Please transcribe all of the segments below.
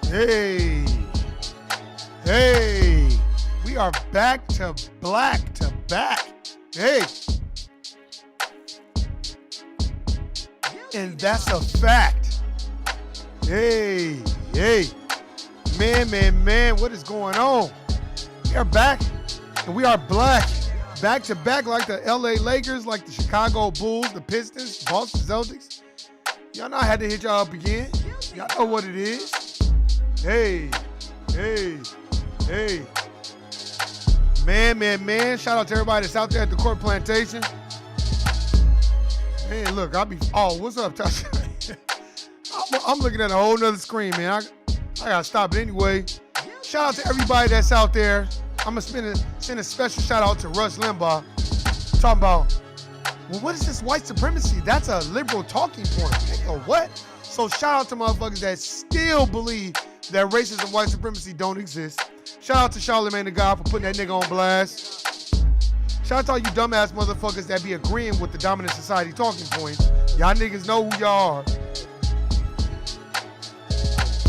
Hey, hey, we are back to black to back. Hey, and that's a fact. Hey, man, what is going on? We are back, and we are black. Back to back like the LA Lakers, like the Chicago Bulls, the Pistons, Boston Celtics. Y'all know I had to hit y'all up again. Y'all know what it is. Hey. Man. Shout out to everybody that's out there at the Court Plantation. Man, look, what's up, Tasha? I'm looking at a whole nother screen, man. I gotta stop it anyway. Shout out to everybody that's out there. I'm gonna send a special shout out to Rush Limbaugh. Talking about, well, what is this white supremacy? That's a liberal talking point. Nigga, what? So shout out to motherfuckers that still believe that racism and white supremacy don't exist. Shout out to Charlamagne the God for putting that nigga on blast. Shout out to all you dumbass motherfuckers that be agreeing with the dominant society talking points. Y'all niggas know who y'all are.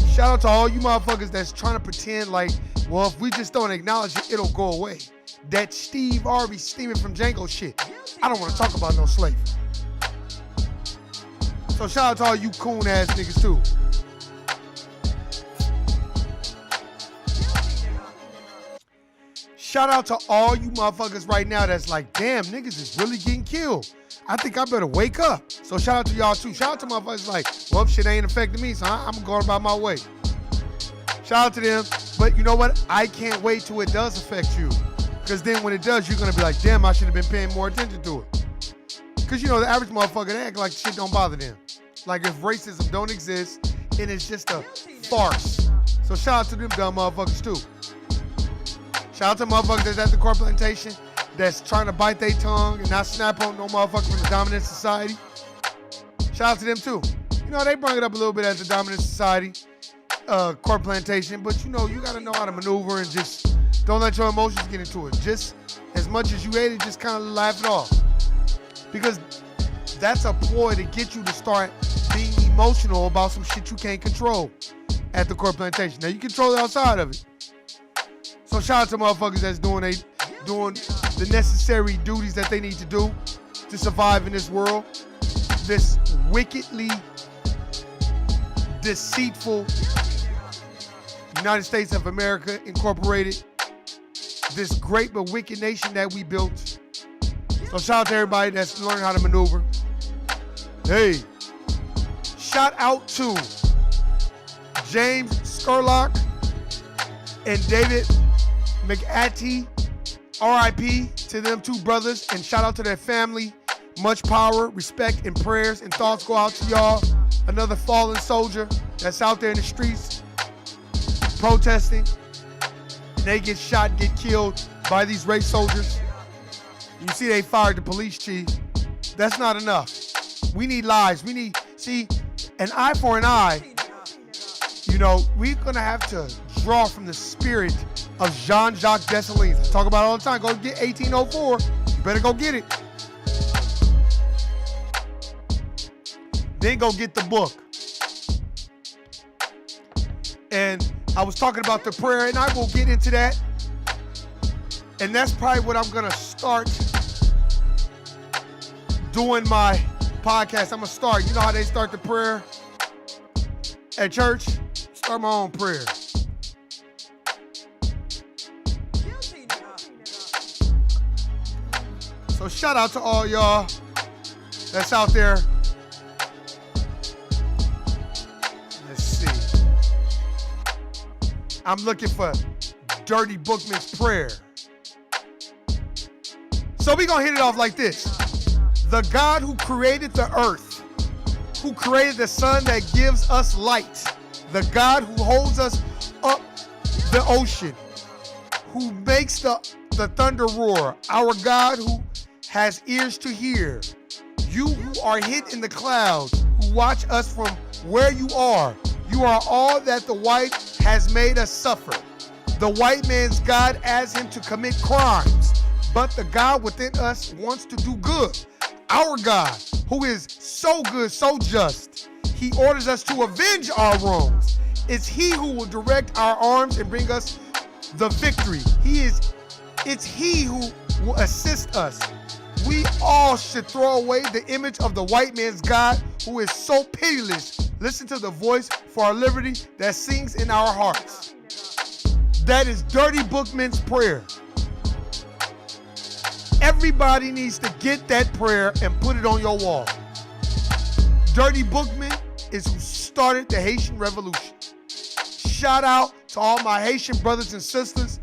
Shout out to all you motherfuckers that's trying to pretend like, well, if we just don't acknowledge it, it'll go away. That Steve Harvey steaming from Django shit. I don't want to talk about no slavery. So shout out to all you coon ass niggas too. Shout out to all you motherfuckers right now that's like, damn, niggas is really getting killed. I think I better wake up. So shout out to y'all too. Shout out to motherfuckers like, well, shit ain't affecting me, so I'm going about my way. Shout out to them. But you know what? I can't wait till it does affect you. Because then when it does, you're going to be like, damn, I should have been paying more attention to it. Because, you know, the average motherfucker, they act like shit don't bother them. Like if racism don't exist, and it's just a farce. So shout out to them dumb motherfuckers too. Shout out to motherfuckers that's at the Court Plantation that's trying to bite their tongue and not snap on no motherfucker from the dominant society. Shout out to them too. You know, they bring it up a little bit at the dominant society, Court Plantation, but you know, you gotta know how to maneuver and just don't let your emotions get into it. Just as much as you hate it, just kind of laugh it off. Because that's a ploy to get you to start being emotional about some shit you can't control at the Court Plantation. Now, you control it outside of it. So shout out to motherfuckers that's doing the necessary duties that they need to do to survive in this world. This wickedly deceitful United States of America Incorporated. This great but wicked nation that we built. So shout out to everybody that's learning how to maneuver. Hey, shout out to James Scurlock and David Mcatee, R.I.P. to them two brothers, and shout out to their family. Much power, respect, and prayers and thoughts go out to y'all. Another fallen soldier that's out there in the streets protesting. And they get shot, get killed by these race soldiers. You see they fired the police chief. That's not enough. We need lives. We need, see, an eye for an eye. You know, we're going to have to draw from the spirit of Jean-Jacques Dessalines. I talk about it all the time. Go get 1804. You better go get it. Then go get the book. And I was talking about the prayer, and I will get into that. And that's probably what I'm going to start doing my podcast. I'm going to start. You know how they start the prayer at church? Start my own prayer. So shout out to all y'all that's out there. Let's see. I'm looking for Dirty Bookman's prayer. So we gonna hit it off like this. The God who created the earth, who created the sun that gives us light, the God who holds us up the ocean, who makes the thunder roar, our God who has ears to hear, you who are hid in the clouds, who watch us from where you are all that the white has made us suffer. The white man's God asks him to commit crimes, but the God within us wants to do good. Our God, who is so good, so just, He orders us to avenge our wrongs. It's he who will direct our arms and bring us the victory. It's he who will assist us. We all should throw away the image of the white man's God who is so pitiless. Listen to the voice for our liberty that sings in our hearts. That is Dirty Bookman's prayer. Everybody needs to get that prayer and put it on your wall. Dirty Bookman is who started the Haitian Revolution. Shout out to all my Haitian brothers and sisters.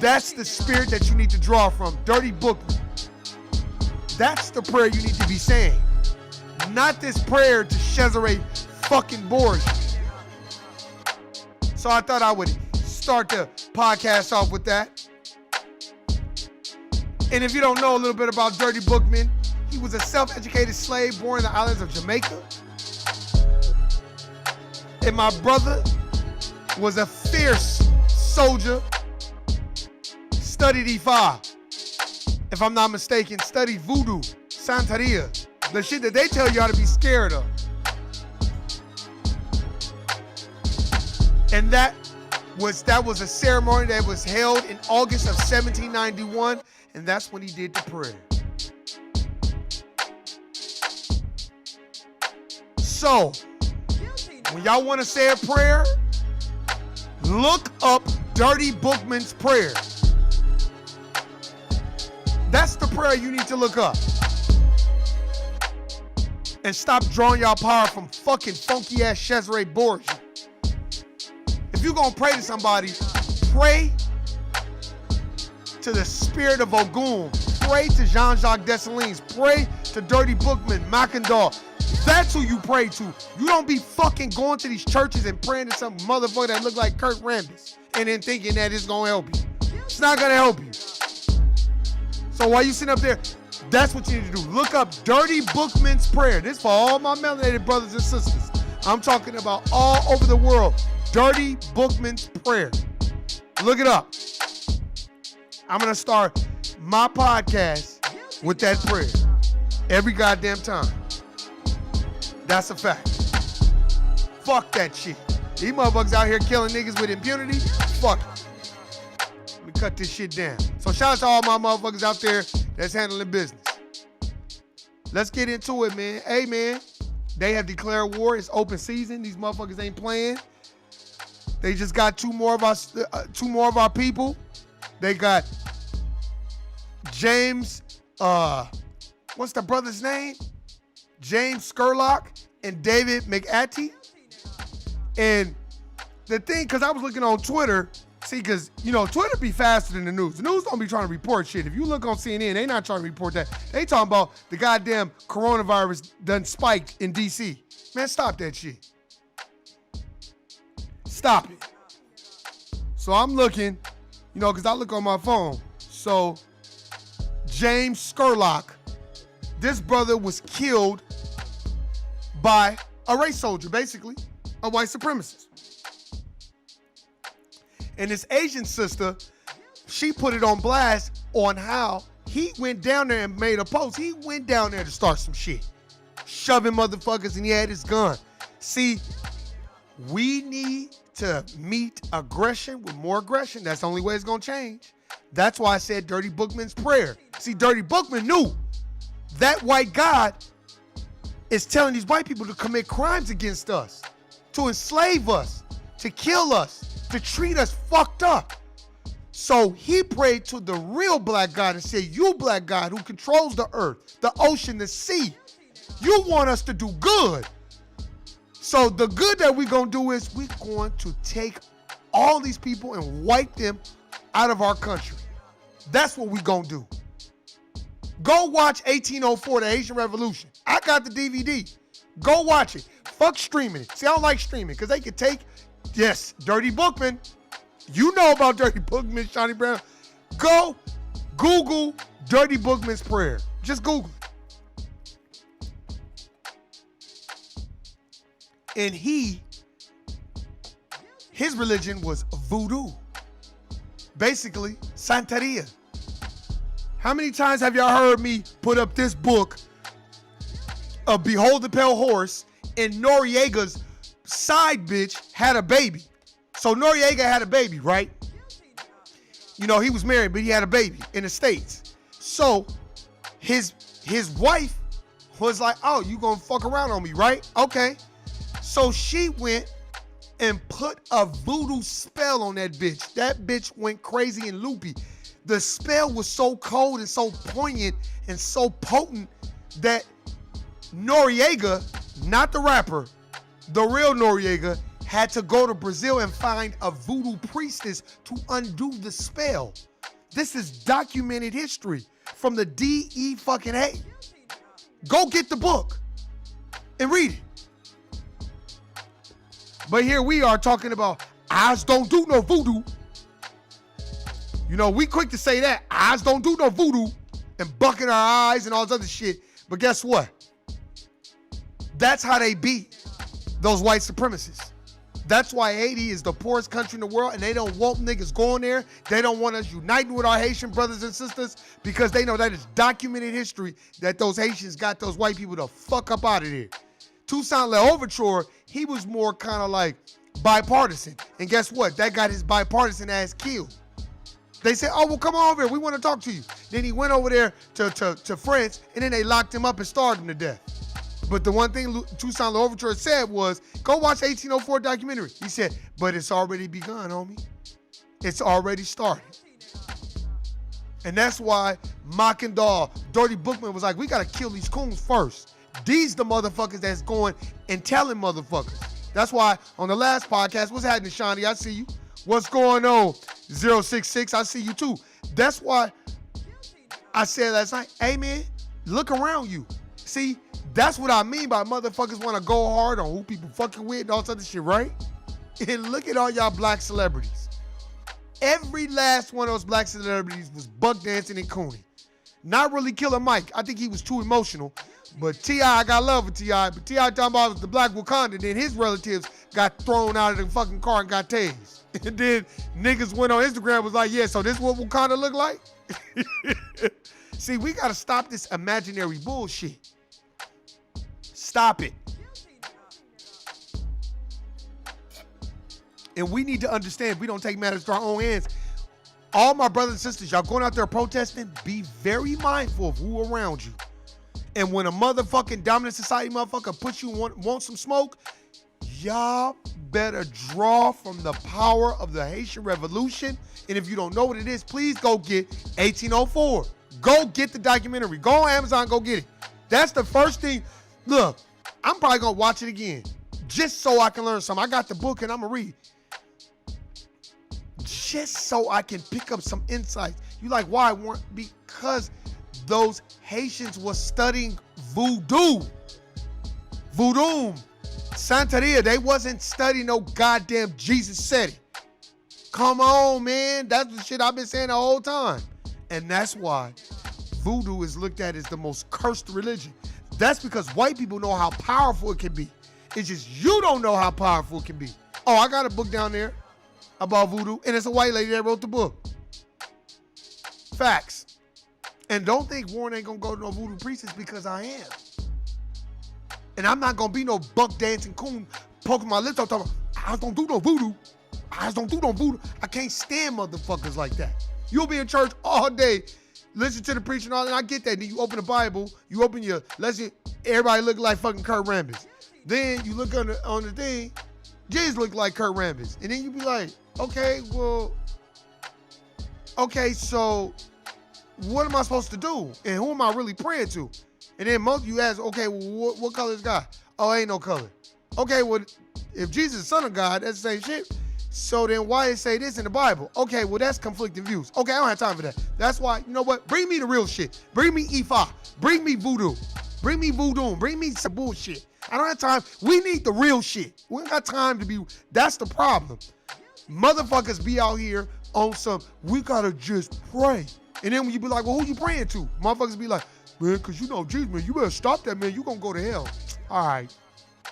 That's the spirit that you need to draw from. Dirty Bookman. That's the prayer you need to be saying. Not this prayer to Cesare fucking Borgia. So I thought I would start the podcast off with that. And if you don't know a little bit about Dirty Bookman, he was a self-educated slave born in the islands of Jamaica. And my brother was a fierce soldier. Studied Ifa. If I'm not mistaken, studied voodoo, Santeria, the shit that they tell y'all to be scared of. And that was a ceremony that was held in August of 1791, and that's when he did the prayer. So, when y'all want to say a prayer, look up Dirty Bookman's prayer. That's the prayer you need to look up. And stop drawing y'all power from fucking funky ass Cesare Borgia. If you're gonna pray to somebody, pray to the spirit of Ogun. Pray to Jean-Jacques Dessalines. Pray to Dirty Bookman, Mcatee. That's who you pray to. You don't be fucking going to these churches and praying to some motherfucker that look like Kurt Rambis and then thinking that it's gonna help you. It's not gonna help you. So while you sitting up there, that's what you need to do. Look up Dirty Bookman's prayer. This for all my melanated brothers and sisters. I'm talking about all over the world. Dirty Bookman's prayer. Look it up. I'm going to start my podcast with that prayer every goddamn time. That's a fact. Fuck that shit. These motherfuckers out here killing niggas with impunity. Fuck it. Let me cut this shit down. So shout out to all my motherfuckers out there that's handling business. Let's get into it, man. Hey, man, they have declared war. It's open season. These motherfuckers ain't playing. They just got two more of our people. They got James, what's the brother's name? James Scurlock and David Mcatee. And the thing, because I was looking on Twitter, see, because, you know, Twitter be faster than the news. The news don't be trying to report shit. If you look on CNN, they not trying to report that. They talking about the goddamn coronavirus done spiked in D.C. Man, stop that shit. Stop it. So I'm looking, you know, because I look on my phone. So James Scurlock, this brother was killed by a race soldier, basically, a white supremacist. And his Asian sister, she put it on blast on how he went down there and made a post. He went down there to start some shit, shoving motherfuckers, and he had his gun. See, we need to meet aggression with more aggression. That's the only way it's gonna change. That's why I said Dirty Bookman's prayer. See, Dirty Bookman knew that white God is telling these white people to commit crimes against us, to enslave us, to kill us, to treat us fucked up. So he prayed to the real black God and said, you black God who controls the earth, the ocean, the sea, you want us to do good. So the good that we're going to do is we're going to take all these people and wipe them out of our country. That's what we're going to do. Go watch 1804, the Haitian Revolution. I got the DVD. Go watch it. Fuck streaming it. See, I don't like streaming because they can take, yes, Dirty Bookman. You know about Dirty Bookman, Shawnee Brown. Go Google Dirty Bookman's prayer. Just Google it. And his religion was voodoo. Basically, Santeria. How many times have y'all heard me put up this book of Behold the Pale Horse and Noriega's side bitch had a baby. So Noriega had a baby, right? You know, he was married, but he had a baby in the States. So his wife was like, oh, you gonna fuck around on me, right? Okay. So she went and put a voodoo spell on that bitch. That bitch went crazy and loopy. The spell was so cold and so poignant and so potent that Noriega, not the rapper, the real Noriega, had to go to Brazil and find a voodoo priestess to undo the spell. This is documented history from the DE fucking A. Go get the book and read it. But here we are talking about eyes don't do no voodoo. You know, we quick to say that. Eyes don't do no voodoo and bucking our eyes and all this other shit. But guess what? That's how they beat those white supremacists. That's why Haiti is the poorest country in the world, and they don't want niggas going there. They don't want us uniting with our Haitian brothers and sisters because they know that is documented history that those Haitians got those white people to fuck up out of there. Toussaint L'Ouverture, he was more kind of like bipartisan. And guess what? That got his bipartisan ass killed. They said, oh, well, come on over here. We want to talk to you. Then he went over there to France, and then they locked him up and starved him to death. But the one thing Toussaint L'Ouverture said was, go watch 1804 documentary. He said, but it's already begun, homie. It's already started. And that's why Mcatee, Dirty Bookman was like, we got to kill these coons first. These the motherfuckers that's going and telling motherfuckers. That's why on the last podcast, what's happening, Shawnee? I see you. What's going on? 066, I see you too. That's why I said last night, hey man, look around you. See, that's what I mean by motherfuckers want to go hard on who people fucking with and all this other shit, right? And look at all y'all black celebrities. Every last one of those black celebrities was buck dancing and cooning. Not really Killer Mike. I think he was too emotional. But T.I., I got love for T.I. But T.I. talking about the black Wakanda, then his relatives got thrown out of the fucking car and got tased. And then niggas went on Instagram was like, yeah, so this what Wakanda look like? See, we got to stop this imaginary bullshit. Stop it. And we need to understand we don't take matters to our own hands. All my brothers and sisters, y'all going out there protesting, be very mindful of who around you. And when a motherfucking dominant society motherfucker puts you want some smoke, y'all better draw from the power of the Haitian Revolution. And if you don't know what it is, please go get 1804. Go get the documentary. Go on Amazon, go get it. That's the first thing. Look, I'm probably going to watch it again just so I can learn something. I got the book and I'm going to read. Just so I can pick up some insights. You like, why? Because those Haitians were studying voodoo. Voodoo. Santeria. They wasn't studying no goddamn Jesus said it. Come on, man. That's the shit I've been saying the whole time. And that's why voodoo is looked at as the most cursed religion. That's because white people know how powerful it can be. It's just you don't know how powerful it can be. Oh, I got a book down there about voodoo, and it's a white lady that wrote the book. Facts. And don't think Warren ain't gonna go to no voodoo priestess, because I am. And I'm not gonna be no buck dancing coon poking my lips up talking about, I don't do no voodoo. I don't do no voodoo. I can't stand motherfuckers like that. You'll be in church all day, listen to the preacher and all that. I get that. Then you open the Bible, you open your lesson, everybody look like fucking Kurt Rambis. Then you look on the thing, Jesus look like Kurt Rambis. And then you be like, okay, so what am I supposed to do? And who am I really praying to? And then most of you ask, okay, well, what color is God? Oh, ain't no color. Okay, well, if Jesus is the son of God, that's the same shit. So then why it say this in the Bible? Okay, well, that's conflicting views. Okay, I don't have time for that. That's why, you know what? Bring me the real shit. Bring me Ifa. Bring me voodoo. Bring me voodoo. Bring me some bullshit. I don't have time. We need the real shit. We ain't got time to be, that's the problem. Motherfuckers be out here on some, we gotta just pray. And then when you be like, well, who you praying to? Motherfuckers be like, man, because you know Jesus, man, you better stop that, man. You gonna go to hell. All right.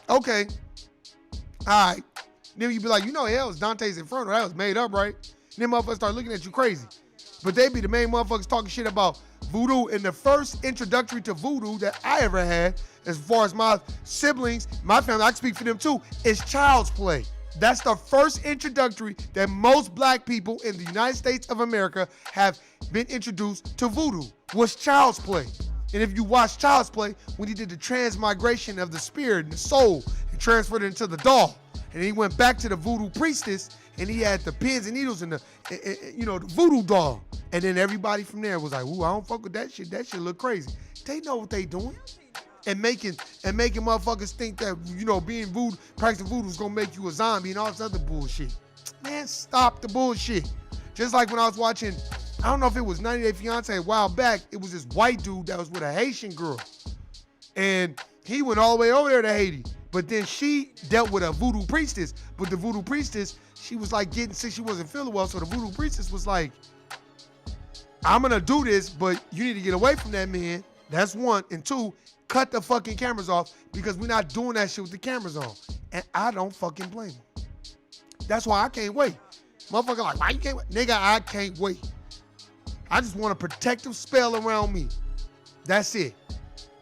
Okay. All right. Then you be like, you know hell is Dante's Inferno. That was made up, right? And then motherfuckers start looking at you crazy. But they be the main motherfuckers talking shit about Voodoo, and the first introductory to voodoo that I ever had, as far as my siblings, my family, I can speak for them too, is child's play. That's the first introductory that most black people in the United States of America have been introduced to voodoo, was child's play. And if you watch child's play, when he did the transmigration of the spirit and the soul and transferred it into the doll, and he went back to the voodoo priestess, and he had the pins and needles and the voodoo doll. And then everybody from there was like, ooh, I don't fuck with that shit. That shit look crazy. They know what they doing. And making motherfuckers think that, being voodoo, practicing voodoo is gonna make you a zombie and all this other bullshit. Man, stop the bullshit. Just like when I was watching, I don't know if it was 90 Day Fiance a while back, it was this white dude that was with a Haitian girl. And he went all the way over there to Haiti. But then she dealt with a voodoo priestess. But the voodoo priestess, she was like getting sick, she wasn't feeling well. So the voodoo priestess was like, I'm gonna do this, but you need to get away from that man. That's one. And two, cut the fucking cameras off, because we're not doing that shit with the cameras on. And I don't fucking blame him. That's why I can't wait. Motherfucker like, why you can't wait? Nigga, I can't wait. I just want a protective spell around me. That's it.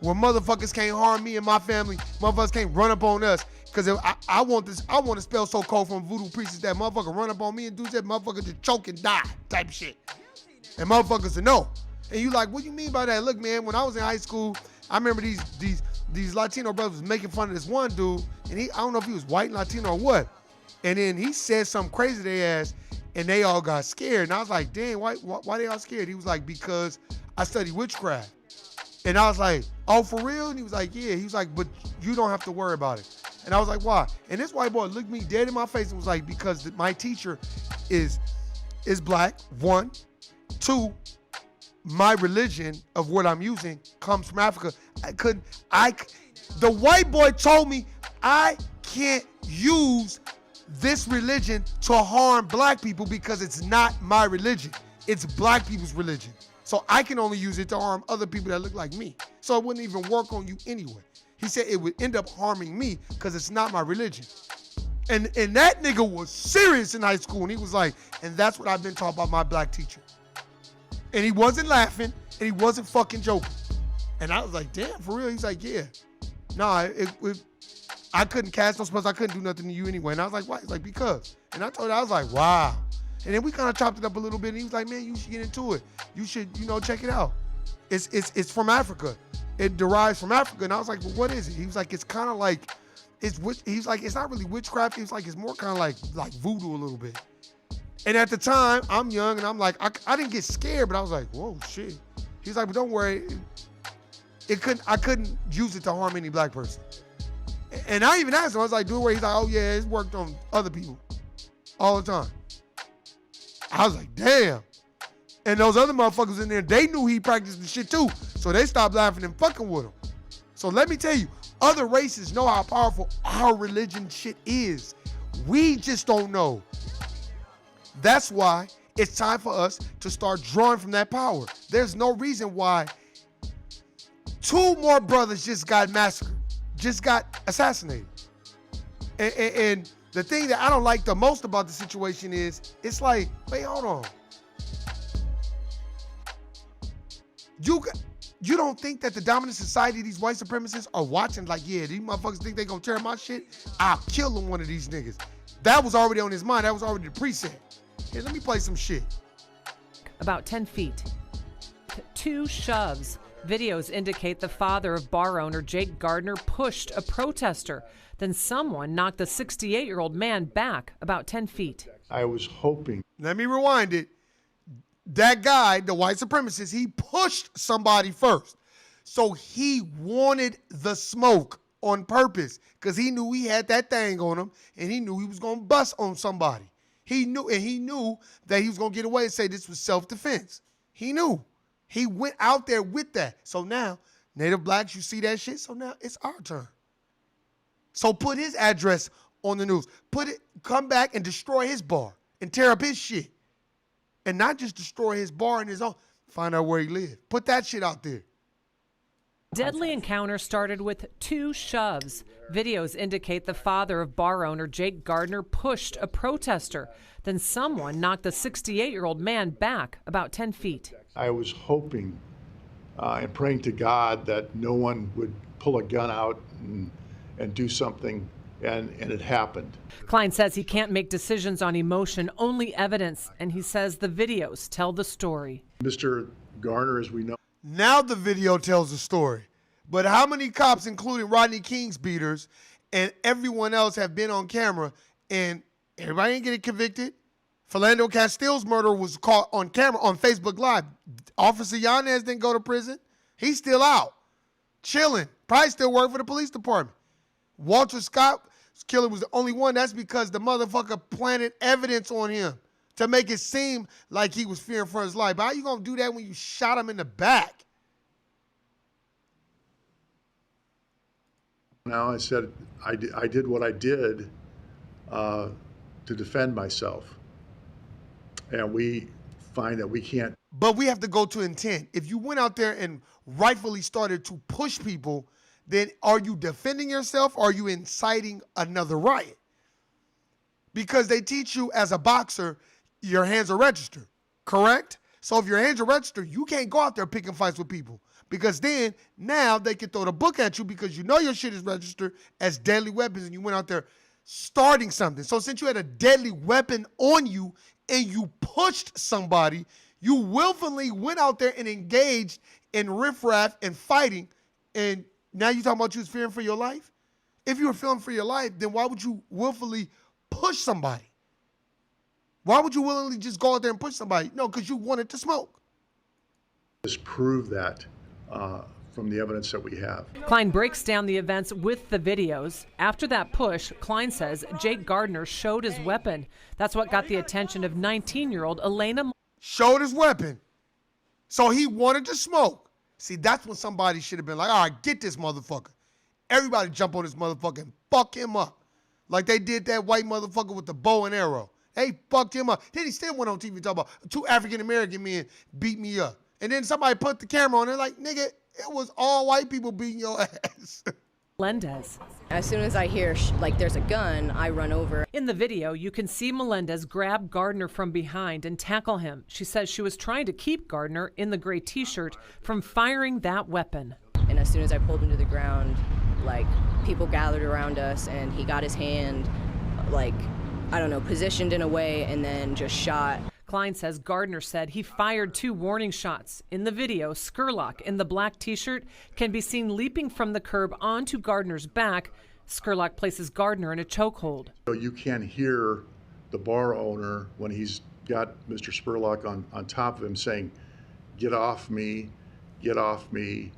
Where motherfuckers can't harm me and my family, motherfuckers can't run up on us. Because I want a spell so cold from voodoo priestess that motherfucker run up on me and do that, motherfucker just choke and die type shit. And motherfuckers to know. And you like, what do you mean by that? Look, man, when I was in high school, I remember these Latino brothers was making fun of this one dude, and I don't know if he was white, Latino, or what. And then he said something crazy to their ass, and they all got scared. And I was like, damn, why they all scared? He was like, because I study witchcraft. And I was like, oh, for real? And he was like, yeah. He was like, but you don't have to worry about it. And I was like, why? And this white boy looked me dead in my face and was like, because my teacher is black, one. Two, my religion of what I'm using comes from Africa. The white boy told me I can't use this religion to harm black people because it's not my religion. It's black people's religion. So I can only use it to harm other people that look like me. So it wouldn't even work on you anyway. He said it would end up harming me because it's not my religion. And that nigga was serious in high school, and he was like, and that's what I've been taught by my black teacher. And he wasn't laughing, and he wasn't fucking joking. And I was like, damn, for real? He's like, yeah. Nah, I couldn't cast no spells. I couldn't do nothing to you anyway. And I was like, why? He's like, because. And I told him, I was like, wow. And then we kind of chopped it up a little bit, and he was like, man, you should get into it. You should, check it out. It's from Africa. It derives from Africa. And I was like, well, what is it? He was like, it's kind of like, he's like, it's not really witchcraft. He was like, it's more kind of like voodoo a little bit. And at the time, I'm young, and I'm like, I didn't get scared, but I was like, whoa, shit. He's like, but don't worry. I couldn't use it to harm any black person. And I even asked him, I was like, do it where? He's like, oh yeah, it's worked on other people all the time. I was like, damn. And those other motherfuckers in there, they knew he practiced the shit too. So they stopped laughing and fucking with him. So let me tell you, other races know how powerful our religion shit is. We just don't know. That's why it's time for us to start drawing from that power. There's no reason why 2 more brothers just got massacred, just got assassinated. And the thing that I don't like the most about the situation is, it's like, wait, hold on. You don't think that the dominant society, these white supremacists, are watching like, yeah, these motherfuckers think they gonna tear my shit? I'll kill them, one of these niggas. That was already on his mind. That was already the preset. Here, let me play some shit. About 10 feet. 2 shoves. Videos indicate the father of bar owner Jake Gardner pushed a protester. Then someone knocked the 68-year-old man back about 10 feet. I was hoping. Let me rewind it. That guy, the white supremacist, he pushed somebody first. So he wanted the smoke on purpose because he knew he had that thing on him, and he knew he was going to bust on somebody. He knew that he was going to get away and say this was self-defense. He knew. He went out there with that. So now, Native blacks, you see that shit? So now it's our turn. So put his address on the news. Come back and destroy his bar and tear up his shit. And not just destroy his bar and his own. Find out where he lives. Put that shit out there. Deadly encounter started with 2 shoves. Videos indicate the father of bar owner Jake Gardner pushed a protester. Then someone knocked the 68-year-old man back about 10 feet. I was hoping and praying to God that no one would pull a gun out and do something, and it happened. Klein says he can't make decisions on emotion, only evidence, and he says the videos tell the story. Mr. Garner, as we know. Now the video tells the story. But how many cops, including Rodney King's beaters and everyone else, have been on camera and everybody ain't getting convicted? Philando Castile's murder was caught on camera on Facebook Live. Officer Yanez didn't go to prison. He's still out, chilling. Probably still working for the police department. Walter Scott's killer was the only one. That's because the motherfucker planted evidence on him to make it seem like he was fearing for his life. But how you gonna do that when you shot him in the back? Now I said I did what I did to defend myself. And we find that we can't. But we have to go to intent. If you went out there and rightfully started to push people, then are you defending yourself or are you inciting another riot? Because they teach you as a boxer, your hands are registered, correct? So if your hands are registered, you can't go out there picking fights with people, because then now they can throw the book at you because you know your shit is registered as deadly weapons and you went out there starting something. So since you had a deadly weapon on you and you pushed somebody, you willfully went out there and engaged in riffraff and fighting, and now you talking about you was fearing for your life? If you were fearing for your life, then why would you willfully push somebody? Why would you willingly just go out there and push somebody? No, because you wanted to smoke. Just prove that from the evidence that we have. Klein breaks down the events with the videos. After that push, Klein says Jake Gardner showed his weapon. That's what got the attention of 19-year-old Elena. Showed his weapon. So he wanted to smoke. See, that's when somebody should have been like, all right, get this motherfucker. Everybody jump on this motherfucker and fuck him up. Like they did that white motherfucker with the bow and arrow. They fucked him up. Then he still went on TV talking about 2 African-American men beat me up. And then somebody put the camera on there like, nigga, it was all white people beating your ass. Melendez. As soon as I hear like there's a gun, I run over. In the video, you can see Melendez grab Gardner from behind and tackle him. She says she was trying to keep Gardner, in the gray t-shirt, from firing that weapon. And as soon as I pulled him to the ground, like people gathered around us and he got his hand, like, I don't know, positioned in a way and then just shot. Klein says Gardner said he fired 2 warning shots. In the video, Scurlock, in the black t-shirt, can be seen leaping from the curb onto Gardner's back. Scurlock places Gardner in a chokehold. So you can hear the bar owner when he's got Mr. Scurlock on top of him saying, get off me, get off me.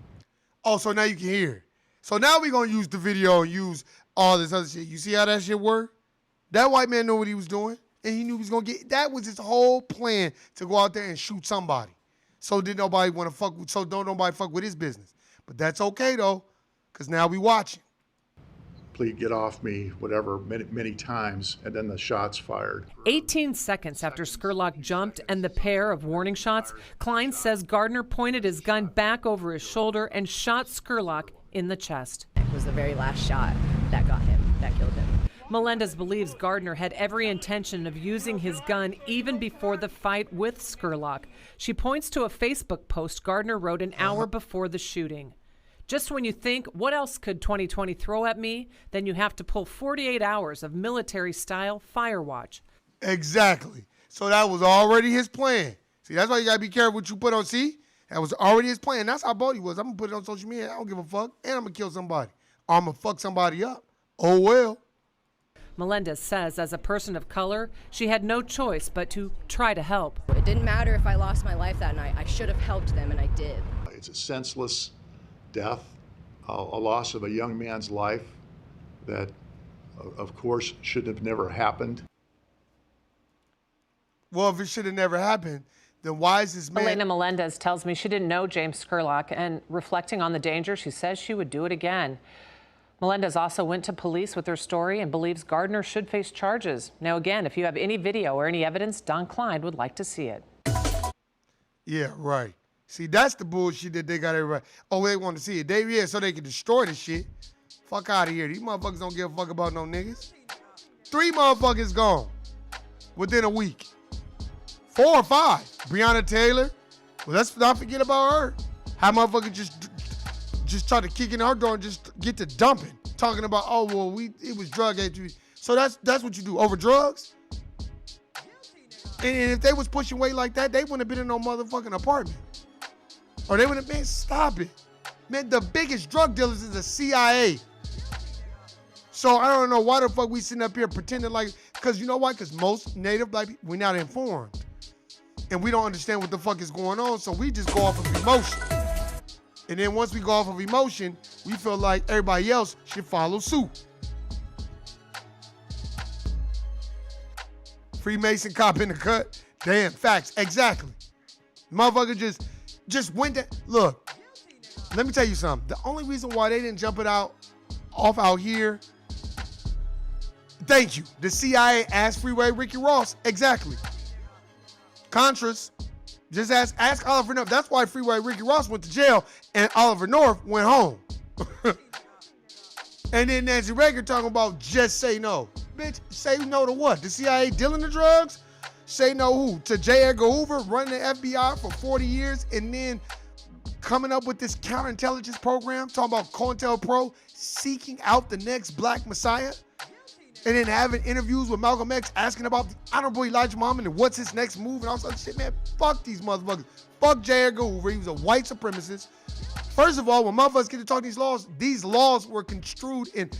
Oh, so now you can hear it. So now we're going to use the video and use all this other shit. You see how that shit worked? That white man knew what he was doing. And he knew he was going to get, that was his whole plan, to go out there and shoot somebody. So did nobody want to fuck with, so don't nobody fuck with his business. But that's okay though, because now we watching. Please get off me, whatever, many times, and then the shots fired. 18 seconds after Scurlock jumped and the pair of warning shots, Klein says Gardner pointed his gun back over his shoulder and shot Scurlock in the chest. It was the very last shot that got him, that killed him. Melendez believes Gardner had every intention of using his gun even before the fight with Scurlock. She points to a Facebook post Gardner wrote an hour before the shooting. Just when you think, what else could 2020 throw at me? Then you have to pull 48 hours of military-style fire watch. Exactly. So that was already his plan. See, that's why you got to be careful what you put on. See, that was already his plan. That's how bold he was. I'm going to put it on social media. I don't give a fuck. And I'm going to kill somebody. Or I'm going to fuck somebody up. Oh, well. Melendez says as a person of color, she had no choice but to try to help. It didn't matter if I lost my life that night. I should have helped them, and I did. It's a senseless death, a loss of a young man's life that, of course, should have never happened. Well, if it should have never happened, then why is this man... Elena Melendez tells me she didn't know James Scurlock, and reflecting on the danger, she says she would do it again. Melendez also went to police with her story and believes Gardner should face charges. Now, again, if you have any video or any evidence, Don Klein would like to see it. Yeah, right. See, that's the bullshit that they got everybody. Oh, they want to see it. So they can destroy the shit. Fuck out of here. These motherfuckers don't give a fuck about no niggas. 3 motherfuckers gone within a week. 4 or 5. Breonna Taylor. Well, let's not forget about her. How motherfucker just try to kick in our door and just get to dumping, talking about, oh well, it was drug activity. So that's what you do over drugs. And if they was pushing weight like that, they wouldn't have been in no motherfucking apartment. Or they would have been, stop it. Man, the biggest drug dealers is the CIA. So I don't know why the fuck we sitting up here pretending like, because you know why? Because most native black people, we're not informed. And we don't understand what the fuck is going on, so we just go off of emotion. And then once we go off of emotion, we feel like everybody else should follow suit. Freemason cop in the cut. Damn, facts, exactly. Motherfucker just went that. Look, let me tell you something. The only reason why they didn't jump it off out here, thank you. The CIA asked Freeway Ricky Ross, exactly. Contras, just ask Oliver North. That's why Freeway Ricky Ross went to jail and Oliver North went home. And then Nancy Reagan talking about just say no. Bitch, say no to what? The CIA dealing the drugs? Say no who? To J. Edgar Hoover running the FBI for 40 years and then coming up with this counterintelligence program talking about COINTELPRO seeking out the next black messiah? And then having interviews with Malcolm X asking about the Honorable Elijah Muhammad and what's his next move and all sorts of shit. Man, fuck these motherfuckers. Fuck J. Edgar Hoover. He was a white supremacist. First of all, when motherfuckers get to talk these laws were construed and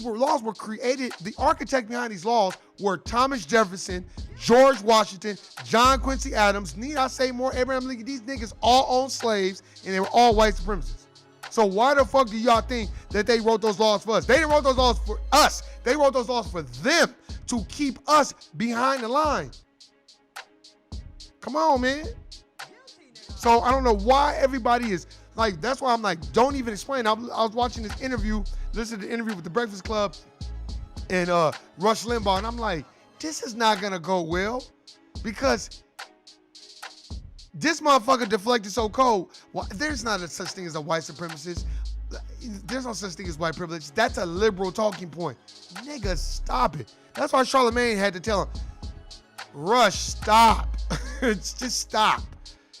laws were created. The architect behind these laws were Thomas Jefferson, George Washington, John Quincy Adams, need I say more, Abraham Lincoln. These niggas all owned slaves and they were all white supremacists. So why the fuck do y'all think that they wrote those laws for us? They didn't wrote those laws for us. They wrote those laws for them to keep us behind the line. Come on, man. So I don't know why everybody is like, that's why I'm like, don't even explain. I was watching this interview, listening to the interview with the Breakfast Club and Rush Limbaugh, and I'm like, this is not gonna go well because this motherfucker deflected so cold. Well, there's not a such thing as a white supremacist. There's no such thing as white privilege. That's a liberal talking point. Nigga, stop it. That's why Charlamagne had to tell him, Rush, stop. Just stop.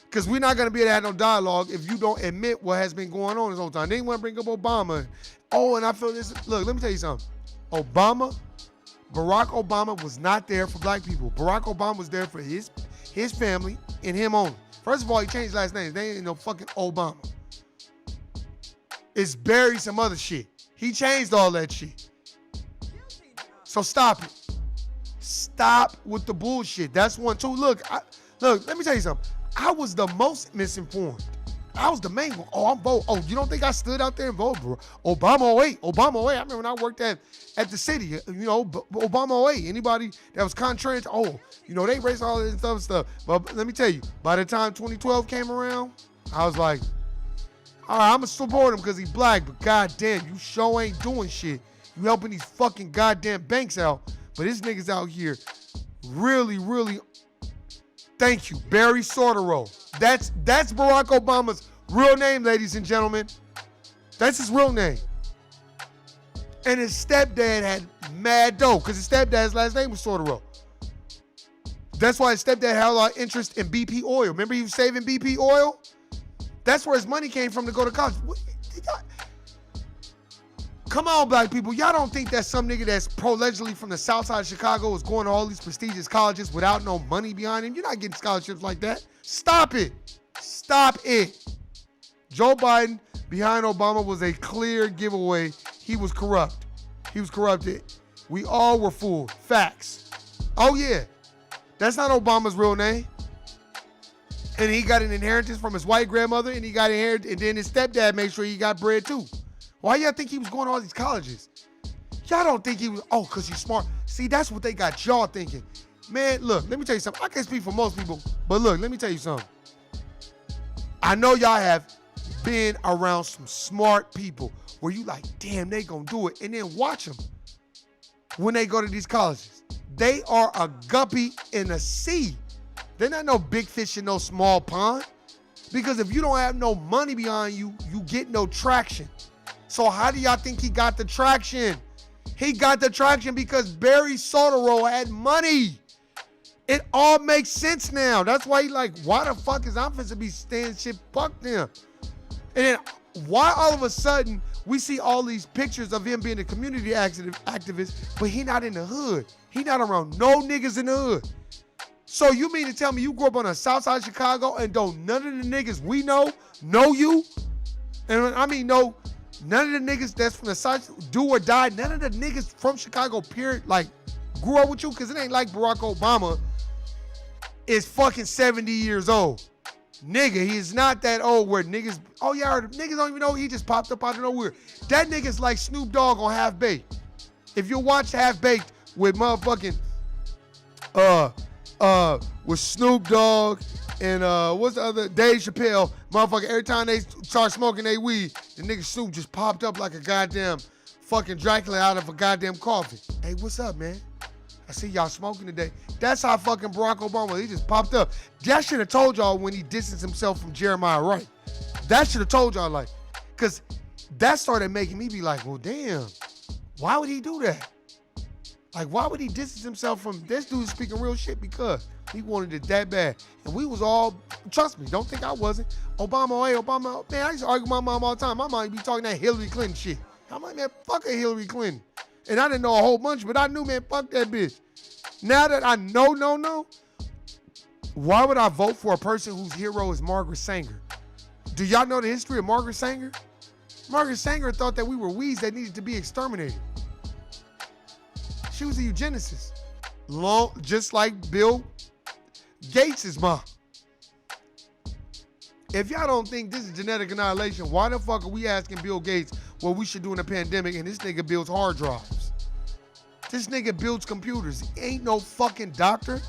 Because we're not going to be able to have no dialogue if you don't admit what has been going on this whole time. They want to bring up Obama. Oh, and I feel this. Look, let me tell you something. Barack Obama was not there for black people. Barack Obama was there for his family and him only. First of all, he changed last names. They ain't no fucking Obama. It's Barry some other shit. He changed all that shit. So stop it. Stop with the bullshit. That's one, too. Look, let me tell you something. I was the most misinformed. I was the main one. Oh, I'm voting. Oh, you don't think I stood out there and voted, bro? Obama 08. Obama 08. I remember when I worked at the city, you know, Obama 08. Anybody that was contrary to, they raised all this stuff. But let me tell you, by the time 2012 came around, I was like, all right, I'm going to support him because he's black, but goddamn, you sure ain't doing shit. You helping these fucking goddamn banks out, but this nigga's out here really, really. Thank you, Barry Soetoro. That's Barack Obama's real name, ladies and gentlemen. That's his real name. And his stepdad had mad dough because his stepdad's last name was Soetoro. That's why his stepdad had a lot of interest in BP oil. Remember he was saving BP oil? That's where his money came from to go to college. Come on, black people. Y'all don't think that some nigga that's allegedly from the south side of Chicago is going to all these prestigious colleges without no money behind him? You're not getting scholarships like that. Stop it. Stop it. Joe Biden behind Obama was a clear giveaway. He was corrupt. He was corrupted. We all were fooled. Facts. Oh, yeah. That's not Obama's real name. And he got an inheritance from his white grandmother, and he got inherited, and then his stepdad made sure he got bread too. Why y'all think he was going to all these colleges? Y'all don't think he was, because he's smart. See, that's what they got y'all thinking. Man, look, let me tell you something. I can't speak for most people, but look, let me tell you something. I know y'all have been around some smart people where you like, damn, they gonna do it. And then watch them when they go to these colleges. They are a guppy in a sea. They're not no big fish in no small pond. Because if you don't have no money behind you, you get no traction. So how do y'all think he got the traction? He got the traction because Barry Soetoro had money. It all makes sense now. That's why he like, why the fuck is I'm finna be staying shit? Fuck them. And then why all of a sudden we see all these pictures of him being a community activist, but he not in the hood. He not around no niggas in the hood. So you mean to tell me you grew up on the south side of Chicago and don't none of the niggas we know you? And I mean, no, none of the niggas that's from the side, do or die, none of the niggas from Chicago, period, like, grew up with you? Because it ain't like Barack Obama is fucking 70 years old. Nigga, he is not that old where niggas, oh yeah, niggas don't even know he just popped up out of nowhere. That nigga's like Snoop Dogg on Half Baked. If you watch Half Baked with motherfucking, with Snoop Dogg and what's the other, Dave Chappelle, motherfucker, every time they start smoking they weed, the nigga Snoop just popped up like a goddamn fucking Dracula out of a goddamn coffin. Hey, what's up, man? I see y'all smoking today. That's how fucking Barack Obama, he just popped up. That should have told y'all when he distanced himself from Jeremiah Wright. That should have told y'all, like, because that started making me be like, well, damn, why would he do that? Like, why would he distance himself from this dude speaking real shit? Because he wanted it that bad. And we was all, trust me, don't think I wasn't. Obama, hey, Obama, man, I used to argue with my mom all the time. My mom would be talking that Hillary Clinton shit. I'm like, man, fuck a Hillary Clinton. And I didn't know a whole bunch, but I knew, man, fuck that bitch. Now that I know, why would I vote for a person whose hero is Margaret Sanger? Do y'all know the history of Margaret Sanger? Margaret Sanger thought that we were weeds that needed to be exterminated. She was a eugenicist, just like Bill Gates' mom. If y'all don't think this is genetic annihilation, why the fuck are we asking Bill Gates what we should do in a pandemic and this nigga builds hard drives? This nigga builds computers. He ain't no fucking doctor,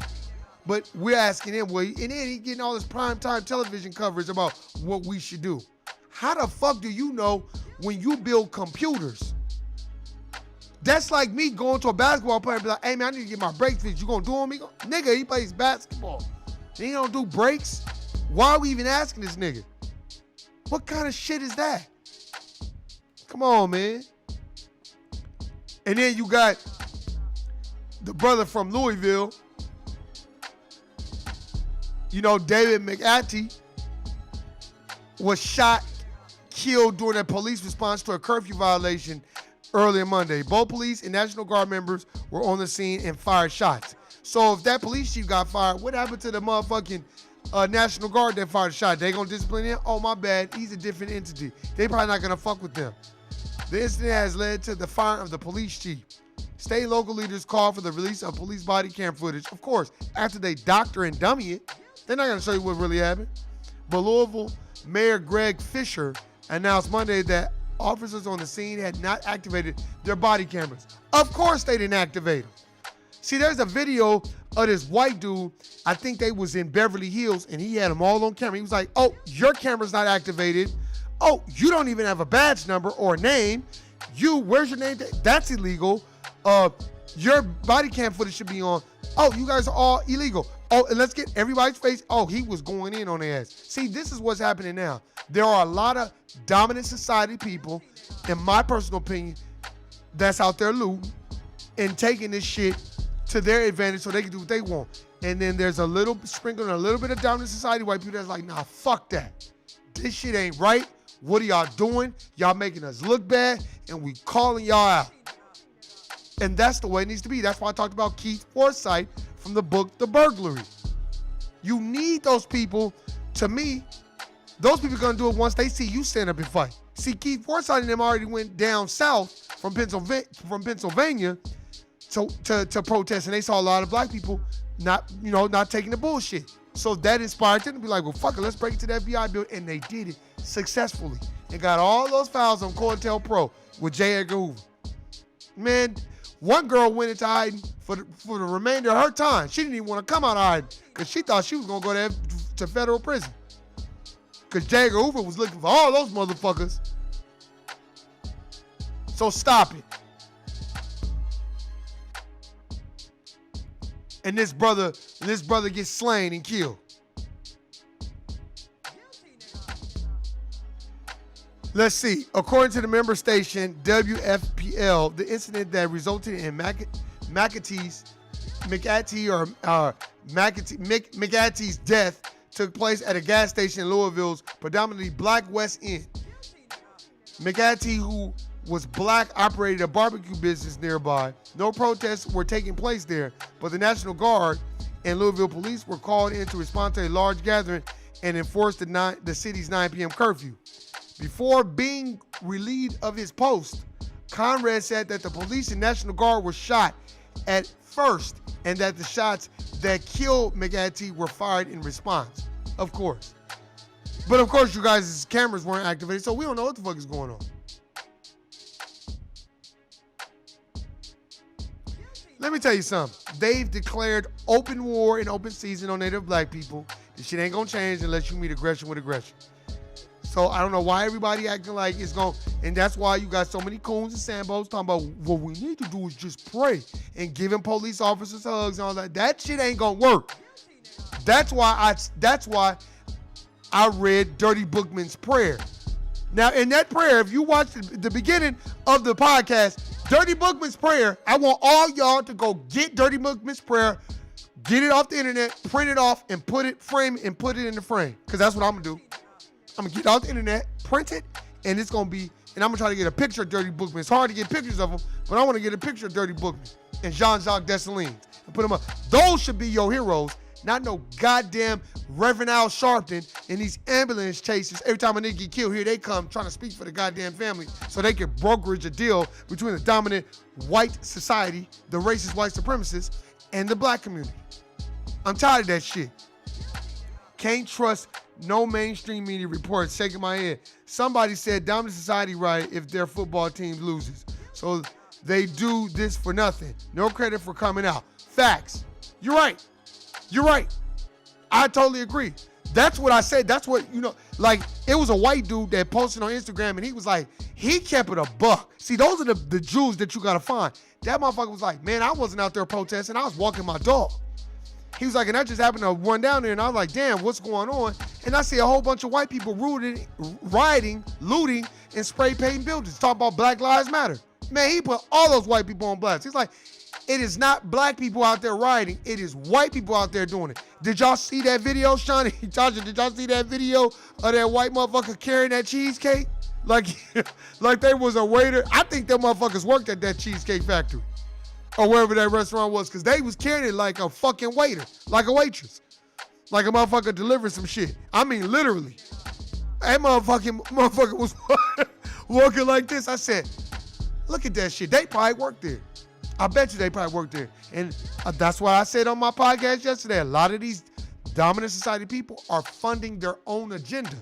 but we're asking him, and then he getting all this primetime television coverage about what we should do. How the fuck do you know when you build computers? That's like me going to a basketball player and be like, hey man, I need to get my breaks fixed. You gonna do them? Nigga, he plays basketball. He don't do breaks. Why are we even asking this nigga? What kind of shit is that? Come on, man. And then you got the brother from Louisville, you know, David Mcatee, was shot, killed during a police response to a curfew violation earlier Monday. Both police and National Guard members were on the scene and fired shots. So if that police chief got fired, what happened to the motherfucking National Guard that fired a shot? They gonna discipline him? Oh, my bad. He's a different entity. They probably not gonna fuck with them. The incident has led to the firing of the police chief. State and local leaders called for the release of police body cam footage. Of course, after they doctor and dummy it, they're not gonna show you what really happened. But Louisville Mayor Greg Fisher announced Monday that officers on the scene had not activated their body cameras. Of course they didn't activate them. See, there's a video of this white dude, I think they was in Beverly Hills, and he had them all on camera. He was like, oh, your camera's not activated. Oh, you don't even have a badge number or a name. Where's your name? That's illegal. Your body cam footage should be on. Oh, you guys are all illegal. Oh, and let's get everybody's face. Oh, he was going in on their ass. See, this is what's happening now. There are a lot of dominant society people, in my personal opinion, that's out there looting and taking this shit to their advantage so they can do what they want. And then there's a little sprinkling, a little bit of dominant society white people that's like, nah, fuck that. This shit ain't right. What are y'all doing? Y'all making us look bad, and we calling y'all out. And that's the way it needs to be. That's why I talked about Keith Forsyth from the book, The Burglary. You need those people. To me, those people are going to do it once they see you stand up and fight. See, Keith Forsyth and them already went down south from Pennsylvania to protest, and they saw a lot of black people not taking the bullshit. So that inspired them to be like, well, fuck it, let's break into the FBI building. And they did it successfully and got all those files on COINTELPRO with J. Edgar Hoover. Man, one girl went into hiding for the remainder of her time. She didn't even want to come out of hiding because she thought she was going to go to federal prison. Because J. Edgar Hoover was looking for all those motherfuckers. So stop it. And this brother gets slain and killed. Let's see. According to the member station WFPL, the incident that resulted in Mcatee's death took place at a gas station in Louisville's predominantly black West End. Mcatee, who was black, operated a barbecue business nearby. No protests were taking place there, but the National Guard and Louisville police were called in to respond to a large gathering and enforce the city's 9 p.m. curfew. Before being relieved of his post, Conrad said that the police and National Guard were shot at first and that the shots that killed Mcatee were fired in response. Of course. But of course, you guys' cameras weren't activated, so we don't know what the fuck is going on. Let me tell you something. They've declared open war and open season on Native black people. This shit ain't gonna change unless you meet aggression with aggression. So I don't know why everybody acting like it's going, and that's why you got so many coons and sambos talking about what we need to do is just pray and giving police officers hugs and all that. That shit ain't gonna work. That's why I read Dirty Bookman's prayer. Now in that prayer, if you watch the beginning of the podcast, Dirty Bookman's prayer, I want all y'all to go get Dirty Bookman's prayer, get it off the internet, print it off, and frame it and put it in the frame. Because that's what I'm gonna do. I'm gonna get it off the internet, print it, and it's gonna be, and I'm gonna try to get a picture of Dirty Bookman. It's hard to get pictures of them, but I want to get a picture of Dirty Bookman and Jean-Jacques Dessalines and put them up. Those should be your heroes, not no goddamn Reverend Al Sharpton and these ambulance chasers. Every time a nigga get killed, here they come trying to speak for the goddamn family so they can brokerage a deal between the dominant white society, the racist white supremacists, and the black community. I'm tired of that shit. Can't trust no mainstream media reports. Shaking my head. Somebody said dominant society right if their football team loses. So they do this for nothing. No credit for coming out. Facts. You're right. You're right. I totally agree. That's what I said. That's what, like, it was a white dude that posted on Instagram and he was like, he kept it a buck. See, those are the Jews that you gotta find. That motherfucker was like, man, I wasn't out there protesting. I was walking my dog. He was like, and I just happened to run down there and I was like, damn, what's going on? And I see a whole bunch of white people rioting, looting, and spray painting buildings, talking about Black Lives Matter. Man, he put all those white people on blast. He's like, it is not black people out there rioting. It is white people out there doing it. Did y'all see that video, Shawnee? Tasha, did y'all see that video of that white motherfucker carrying that cheesecake? Like they was a waiter. I think them motherfuckers worked at that cheesecake factory or wherever that restaurant was, because they was carrying it like a fucking waiter, like a waitress, like a motherfucker delivering some shit. I mean, literally. That motherfucker was walking like this. I said, look at that shit. They probably worked there. I bet you they probably worked there. And that's why I said on my podcast yesterday, a lot of these dominant society people are funding their own agenda.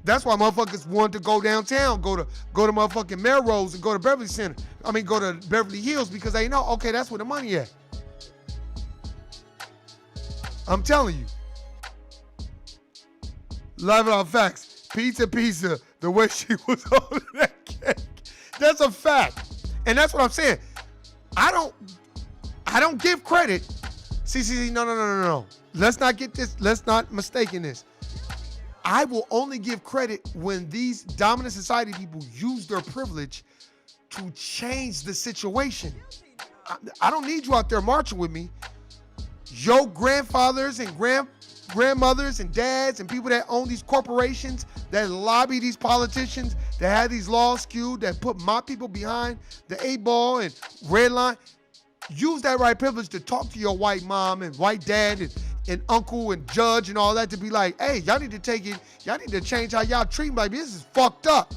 That's why motherfuckers want to go downtown, go to motherfucking Melrose and go to Beverly Center. Go to Beverly Hills, because they know, okay, that's where the money at. I'm telling you. Live it on facts. Pizza, the way she was holding that cake. That's a fact. And that's what I'm saying. I don't give credit. See, no. Let's not mistake this. I will only give credit when these dominant society people use their privilege to change the situation. I don't need you out there marching with me. Your grandfathers and grandmothers and dads and people that own these corporations, that lobby these politicians, that have these laws skewed, that put my people behind the 8-ball and red line, use that right privilege to talk to your white mom and white dad and uncle and judge and all that, to be like, hey, y'all need to take it, y'all need to change how y'all treat me. Like, this is fucked up.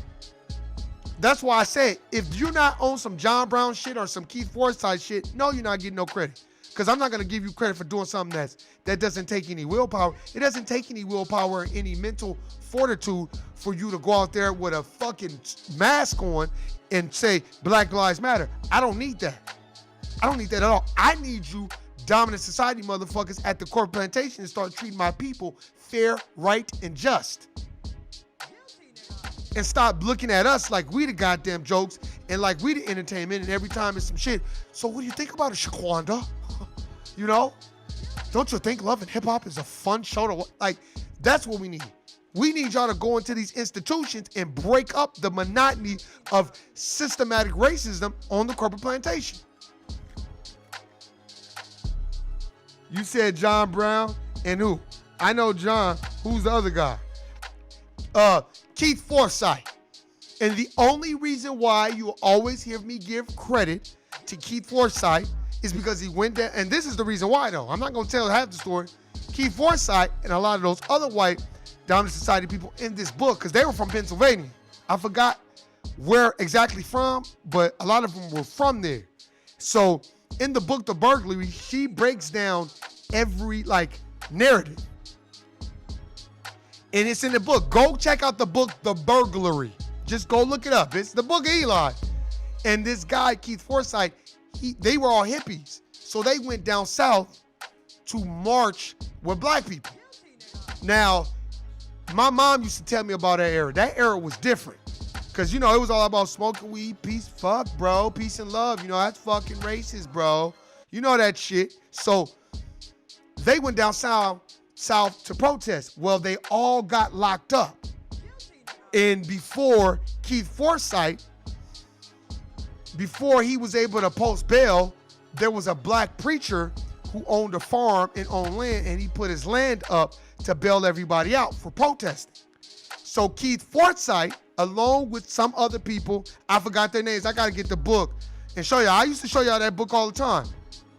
That's why I say, if you're not on some John Brown shit or some Keith Forsyth shit, no, you're not getting no credit. Because I'm not going to give you credit for doing something that doesn't take any willpower. It doesn't take any willpower or any mental fortitude for you to go out there with a fucking mask on and say Black Lives Matter. I don't need that. I don't need that at all. I need you dominant society motherfuckers at the corporate plantation to start treating my people fair, right, and just. And stop looking at us like we the goddamn jokes and like we the entertainment, and every time it's some shit. So what do you think about it, Shaquanda? Don't you think Love and Hip Hop is a fun show to watch? Like, that's what we need. We need y'all to go into these institutions and break up the monotony of systematic racism on the corporate plantation. You said John Brown and who? I know John. Who's the other guy? Keith Forsyth. And the only reason why you will always hear me give credit to Keith Forsyth is because he went there, and this is the reason why, though. I'm not going to tell half the story. Keith Forsyth and a lot of those other white dominant society people in this book, because they were from Pennsylvania. I forgot where exactly from, but a lot of them were from there. So in the book, The Burglary, she breaks down every, narrative. And it's in the book. Go check out the book, The Burglary. Just go look it up. It's the book of Eli. And this guy, Keith Forsyth, they were all hippies. So they went down south to march with black people. Now, my mom used to tell me about that era. That era was different. Because, it was all about smoking weed, peace, fuck, bro, peace and love. That's fucking racist, bro. You know that shit. So they went down south to protest. Well, they all got locked up. And before Keith Forsyth, before he was able to post bail, there was a black preacher who owned a farm and owned land, and he put his land up to bail everybody out for protesting. So Keith Forsyth, along with some other people, I forgot their names. I got to get the book and show y'all. I used to show y'all that book all the time.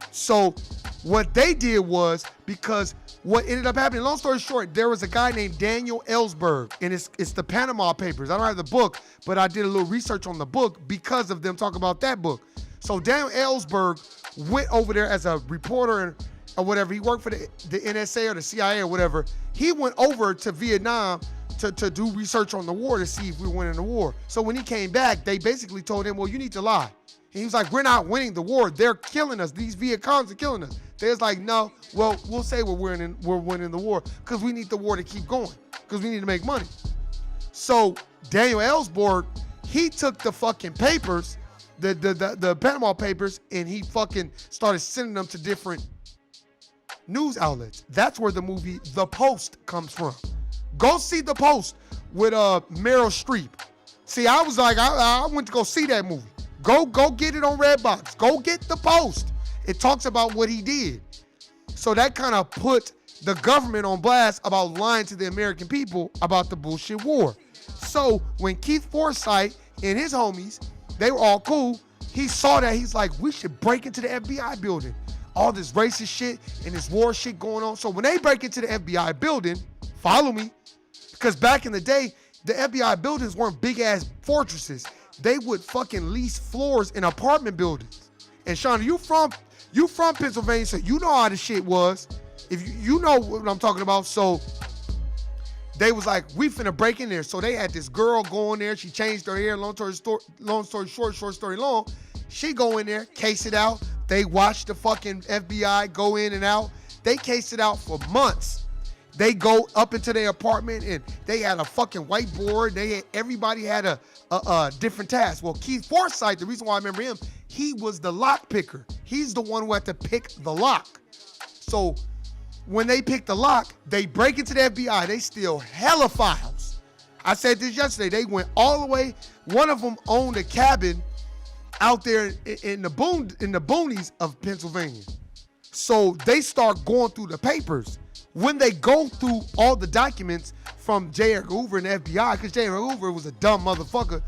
So what they did was, because what ended up happening, long story short, there was a guy named Daniel Ellsberg, and it's the Panama Papers. I don't have the book, but I did a little research on the book because of them talking about that book. So Daniel Ellsberg went over there as a reporter or whatever. He worked for the NSA or the CIA or whatever. He went over to Vietnam to do research on the war to see if we were winning the war. So when he came back, they basically told him, well, you need to lie. And he was like, we're not winning the war. They're killing us. These Viet Congs are killing us. They was like, no, well, we'll say we're winning the war because we need the war to keep going because we need to make money. So Daniel Ellsberg, he took the fucking papers, the Panama Papers, and he fucking started sending them to different news outlets. That's where the movie The Post comes from. Go see The Post with Meryl Streep. See, I was like, I went to go see that movie. Go get it on Redbox. Go get The Post. It talks about what he did. So that kind of put the government on blast about lying to the American people about the bullshit war. So when Keith Forsyth and his homies, they were all cool, he saw that. He's like, we should break into the FBI building. All this racist shit and this war shit going on. So when they break into the FBI building, follow me, because back in the day, the FBI buildings weren't big-ass fortresses. They would fucking lease floors in apartment buildings. And Shauna, you from Pennsylvania, so you know how the shit was. If you know what I'm talking about. So they was like, we finna break in there. So they had this girl go in there. She changed her hair. Long story short, short story long. She go in there, case it out. They watch the fucking FBI go in and out. They case it out for months. They go up into their apartment and they had a fucking whiteboard. Everybody had a different task. Well, Keith Forsyth, the reason why I remember him, he was the lock picker. He's the one who had to pick the lock. So when they pick the lock, they break into the FBI. They steal hella files. I said this yesterday. They went all the way. One of them owned a cabin out there in the boonies of Pennsylvania. So they start going through the papers. When they go through all the documents from J. Edgar Hoover and the FBI, because J. Edgar Hoover was a dumb motherfucker,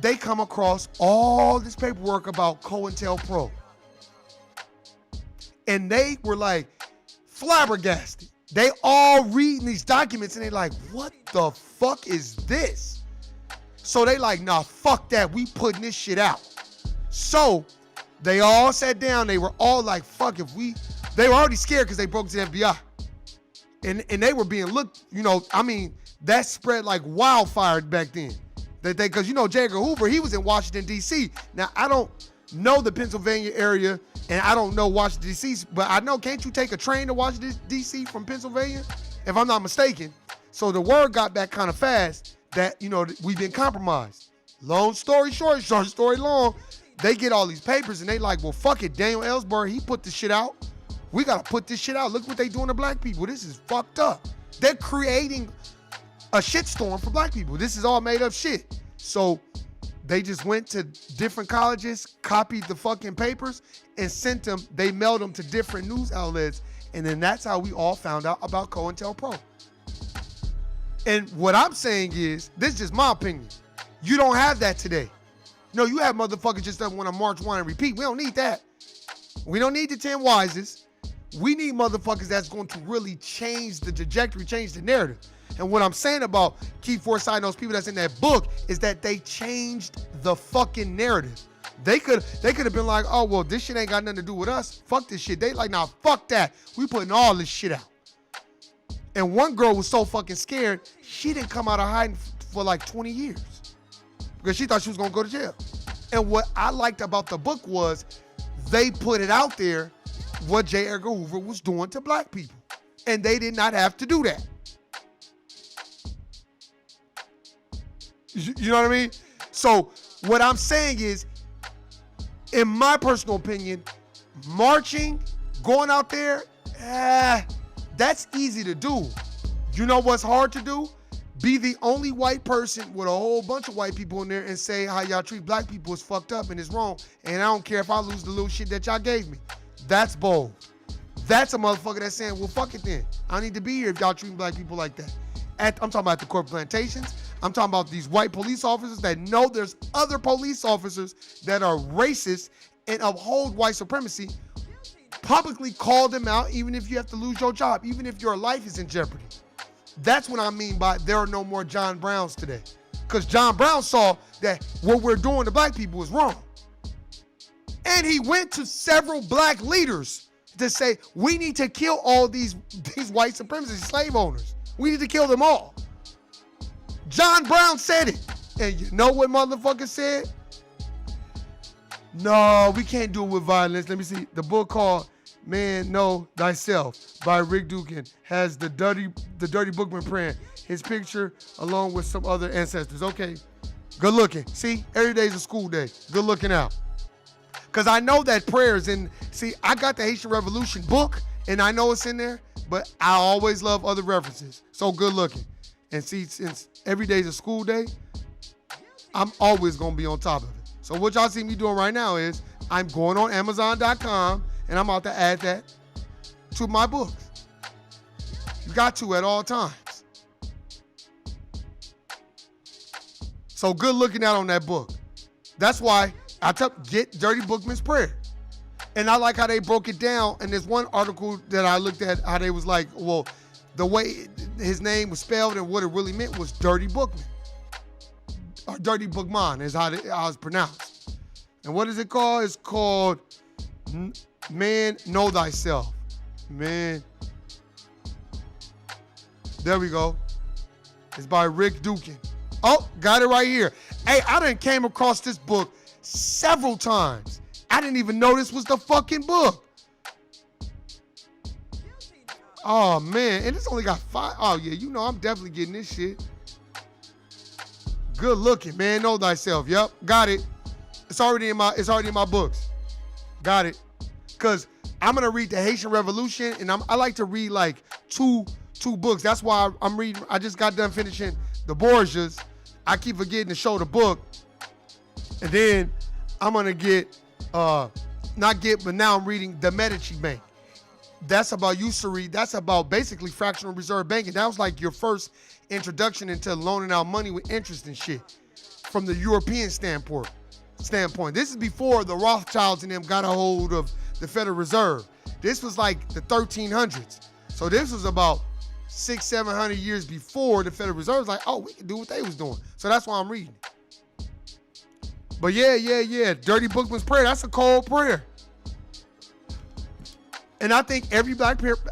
they come across all this paperwork about COINTELPRO. And they were like flabbergasted. They all reading these documents and they like, what the fuck is this? So they like, nah, fuck that. We putting this shit out. So they all sat down. They were all like, fuck, they were already scared because they broke to the FBI. And they were being looked, that spread like wildfire back then. Because J. Edgar Hoover, he was in Washington, D.C. Now, I don't know the Pennsylvania area, and I don't know Washington, D.C., but I know, can't you take a train to Washington, D.C. from Pennsylvania? If I'm not mistaken. So the word got back kind of fast that, we've been compromised. Long story short, short story long, they get all these papers, and they like, well, fuck it, Daniel Ellsberg, he put this shit out. We got to put this shit out. Look what they doing to black people. This is fucked up. They're creating a shitstorm for black people. This is all made up shit. So they just went to different colleges, copied the fucking papers, and sent them. They mailed them to different news outlets. And then that's how we all found out about COINTELPRO. And what I'm saying is, this is just my opinion. You don't have that today. No, you have motherfuckers just that want to march, one, and repeat. We don't need that. We don't need the 10 wisest. We need motherfuckers that's going to really change the trajectory, change the narrative. And what I'm saying about Key Forsyth and those people that's in that book is that they changed the fucking narrative. They could have been like, oh, well, this shit ain't got nothing to do with us. Fuck this shit. They like, nah, fuck that. We putting all this shit out. And one girl was so fucking scared, she didn't come out of hiding for like 20 years because she thought she was going to go to jail. And what I liked about the book was they put it out there what J. Edgar Hoover was doing to black people. And they did not have to do that. You know what I mean? So what I'm saying is, in my personal opinion, marching, going out there, that's easy to do. You know what's hard to do? Be the only white person with a whole bunch of white people in there and say how y'all treat black people is fucked up and it's wrong. And I don't care if I lose the little shit that y'all gave me. That's bold. That's a motherfucker that's saying, well, fuck it then. I need to be here if y'all treat black people like that. I'm talking about the corporate plantations. I'm talking about these white police officers that know there's other police officers that are racist and uphold white supremacy. Publicly call them out even if you have to lose your job, even if your life is in jeopardy. That's what I mean by there are no more John Browns today. Because John Brown saw that what we're doing to black people is wrong. And he went to several black leaders to say, we need to kill all these white supremacist slave owners. We need to kill them all. John Brown said it. And you know what motherfucker said? No, we can't do it with violence. Let me see. The book called Man Know Thyself by Rick Dugan has the dirty bookman print. His picture along with some other ancestors. Okay, good looking. See, every day's a school day. Good looking out. Because I know that prayer is in, see, I got the Haitian Revolution book and I know it's in there, but I always love other references. So good looking. And see, since every day's a school day, I'm always going to be on top of it. So what y'all see me doing right now is I'm going on Amazon.com and I'm about to add that to my books. You got to at all times. So good looking out on that book. That's why I get Dirty Bookman's Prayer. And I like how they broke it down. And there's one article that I looked at how they was like, well, the way his name was spelled and what it really meant was Dirty Bookman. Or Dirty Bookman is how it's pronounced. And what is it called? It's called Man Know Thyself. Man. There we go. It's by Rick Dugan. Oh, got it right here. Hey, I done came across this book several times. I didn't even know this was the fucking book. Oh, man. And it's only got 5. Oh, yeah, you know I'm definitely getting this shit. Good looking, man. Know Thyself. Yep, got it. It's already in my books. Got it. Because I'm going to read the Haitian Revolution, and I like to read like two books. That's why I'm reading. I just got done finishing the Borgias. I keep forgetting to show the book. And then I'm going to but now I'm reading the Mcatee Bank. That's about usury. That's about basically fractional reserve banking. That was like your first introduction into loaning out money with interest and shit from the European standpoint. This is before the Rothschilds and them got a hold of the Federal Reserve. This was like the 1300s. So this was about 600-700 years before the Federal Reserve was like, oh, we can do what they was doing. So that's why I'm reading. But yeah. Dirty Bookman's Prayer. That's a cold prayer. And I think every black person,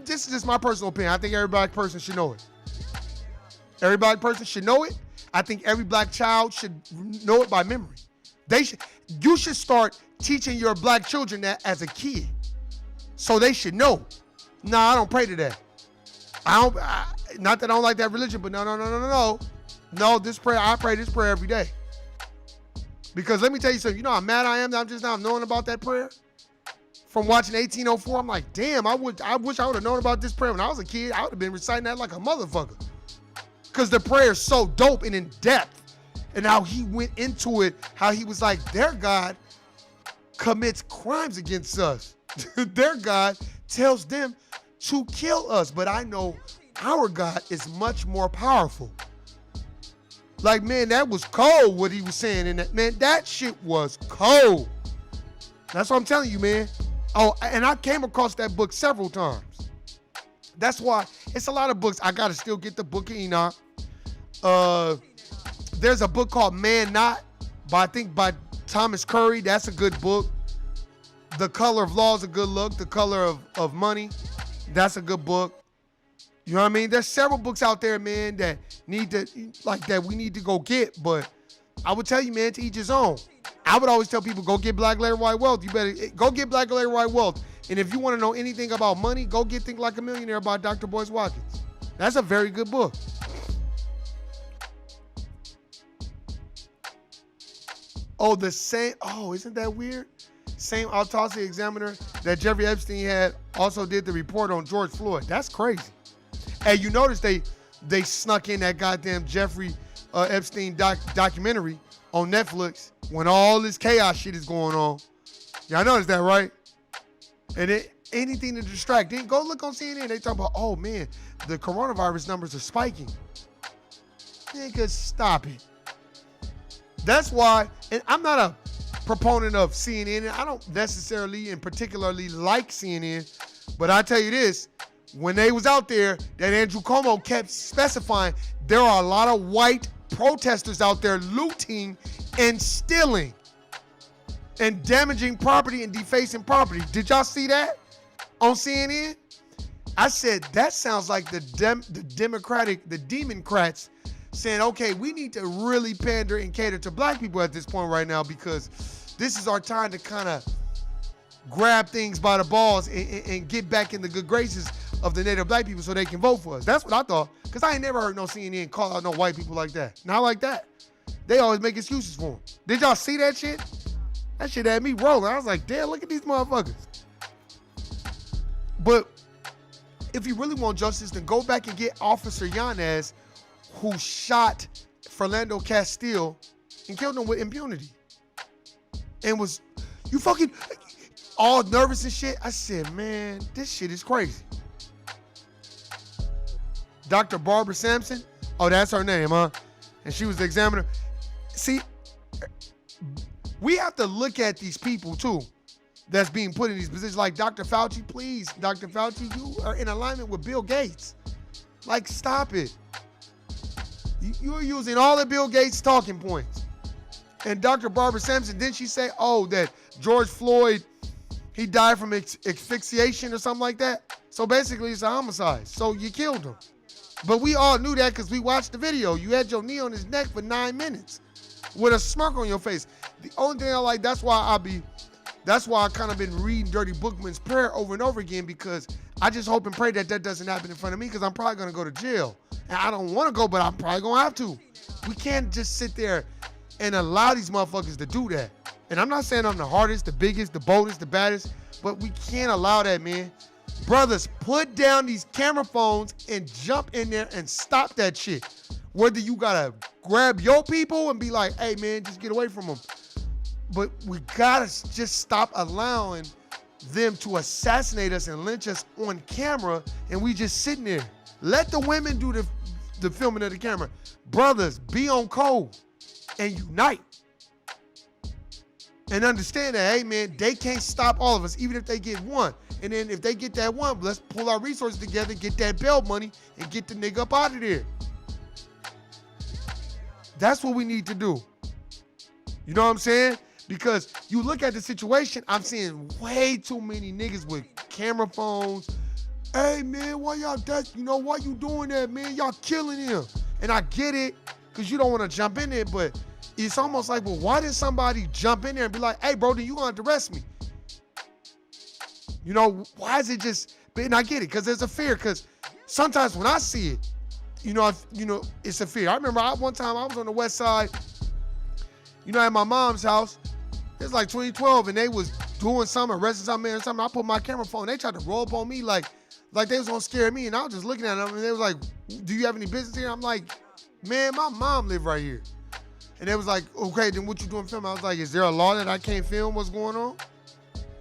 this is just my personal opinion. I think every black person should know it. Every black person should know it. I think every black child should know it by memory. You should start teaching your black children that as a kid. So they should know. Nah, I don't pray to that. Not that I don't like that religion, but no. No, this prayer, I pray this prayer every day. Because let me tell you something, you know how mad I am that I'm just now knowing about that prayer? From watching 1804, I'm like, damn, I wish I would have known about this prayer when I was a kid. I would have been reciting that like a motherfucker. Because the prayer is so dope and in depth. And how he went into it, how he was like, their God commits crimes against us. Their God tells them to kill us. But I know our God is much more powerful. Like, man, that was cold what he was saying. And man, that shit was cold. That's what I'm telling you, man. Oh, and I came across that book several times. That's why it's a lot of books. I got to still get the Book of Enoch. There's a book called Man Not, I think by Thomas Curry. That's a good book. The Color of Law is a good look. The Color of Money, that's a good book. You know what I mean? There's several books out there, man, that we need to go get. But I would tell you, man, to each his own. I would always tell people, go get Black Letter White Wealth. You better go get Black Letter White Wealth. And if you want to know anything about money, go get Think Like a Millionaire by Dr. Boyce Watkins. That's a very good book. Oh, isn't that weird? Same autopsy examiner that Jeffrey Epstein had also did the report on George Floyd. That's crazy. Hey, you notice they snuck in that goddamn Jeffrey Epstein documentary on Netflix when all this chaos shit is going on. Y'all notice that, right? And anything to distract. Then go look on CNN. They talk about, oh man, the coronavirus numbers are spiking. Nigga, stop it. That's why, and I'm not a proponent of CNN, and I don't necessarily and particularly like CNN, but I tell you this, when they was out there, that Andrew Cuomo kept specifying there are a lot of white protesters out there looting and stealing and damaging property and defacing property. Did y'all see that on CNN? I said, that sounds like the Democrats saying, okay, we need to really pander and cater to black people at this point right now because this is our time to kind of grab things by the balls and get back in the good graces of the native black people so they can vote for us. That's what I thought, because I ain't never heard no CNN call out no white people like that. Not like that. They always make excuses for them. Did y'all see that shit? That shit had me rolling. I was like, damn, look at these motherfuckers. But if you really want justice, then go back and get Officer Yanez, who shot Philando Castile and killed him with impunity. And was, you fucking all nervous and shit. I said, man, this shit is crazy. Dr. Barbara Sampson, oh, that's her name, huh? And she was the examiner. See, we have to look at these people too that's being put in these positions. Like Dr. Fauci, please, Dr. Fauci, you are in alignment with Bill Gates. Like, stop it. You're using all of Bill Gates' talking points. And Dr. Barbara Sampson, didn't she say, oh, that George Floyd, he died from asphyxiation or something like that? So basically it's a homicide. So you killed him. But we all knew that because we watched the video. You had your knee on his neck for 9 minutes with a smirk on your face. The only thing I like, that's why I kind of been reading Dirty Bookman's prayer over and over again, because I just hope and pray that that doesn't happen in front of me, because I'm probably going to go to jail. And I don't want to go, but I'm probably going to have to. We can't just sit there and allow these motherfuckers to do that. And I'm not saying I'm the hardest, the biggest, the boldest, the baddest, but we can't allow that, man. Brothers, put down these camera phones and jump in there and stop that shit. Whether you gotta grab your people and be like, hey man, just get away from them. But we gotta just stop allowing them to assassinate us and lynch us on camera, and we just sitting there. Let the women do the filming of the camera. Brothers, be on code and unite. And understand that, hey man, they can't stop all of us, even if they get one. And then if they get that one, let's pull our resources together, get that bail money, and get the nigga up out of there. That's what we need to do. You know what I'm saying? Because you look at the situation, I'm seeing way too many niggas with camera phones. Hey man, why y'all why you doing that, man? Y'all killing him. And I get it, because you don't want to jump in there, but it's almost like, well, why did somebody jump in there and be like, hey bro, then you gonna have to arrest me? You know, why is it just, and I get it, because there's a fear, because sometimes when I see it, it's a fear. I remember one time I was on the west side, at my mom's house. It was like 2012, and they was doing something, arresting some man or something. I put my camera phone, they tried to roll up on me like they was gonna scare me, and I was just looking at them, and they was like, do you have any business here? I'm like, man, my mom live right here. And they was like, okay, then what you doing filming? I was like, is there a law that I can't film what's going on?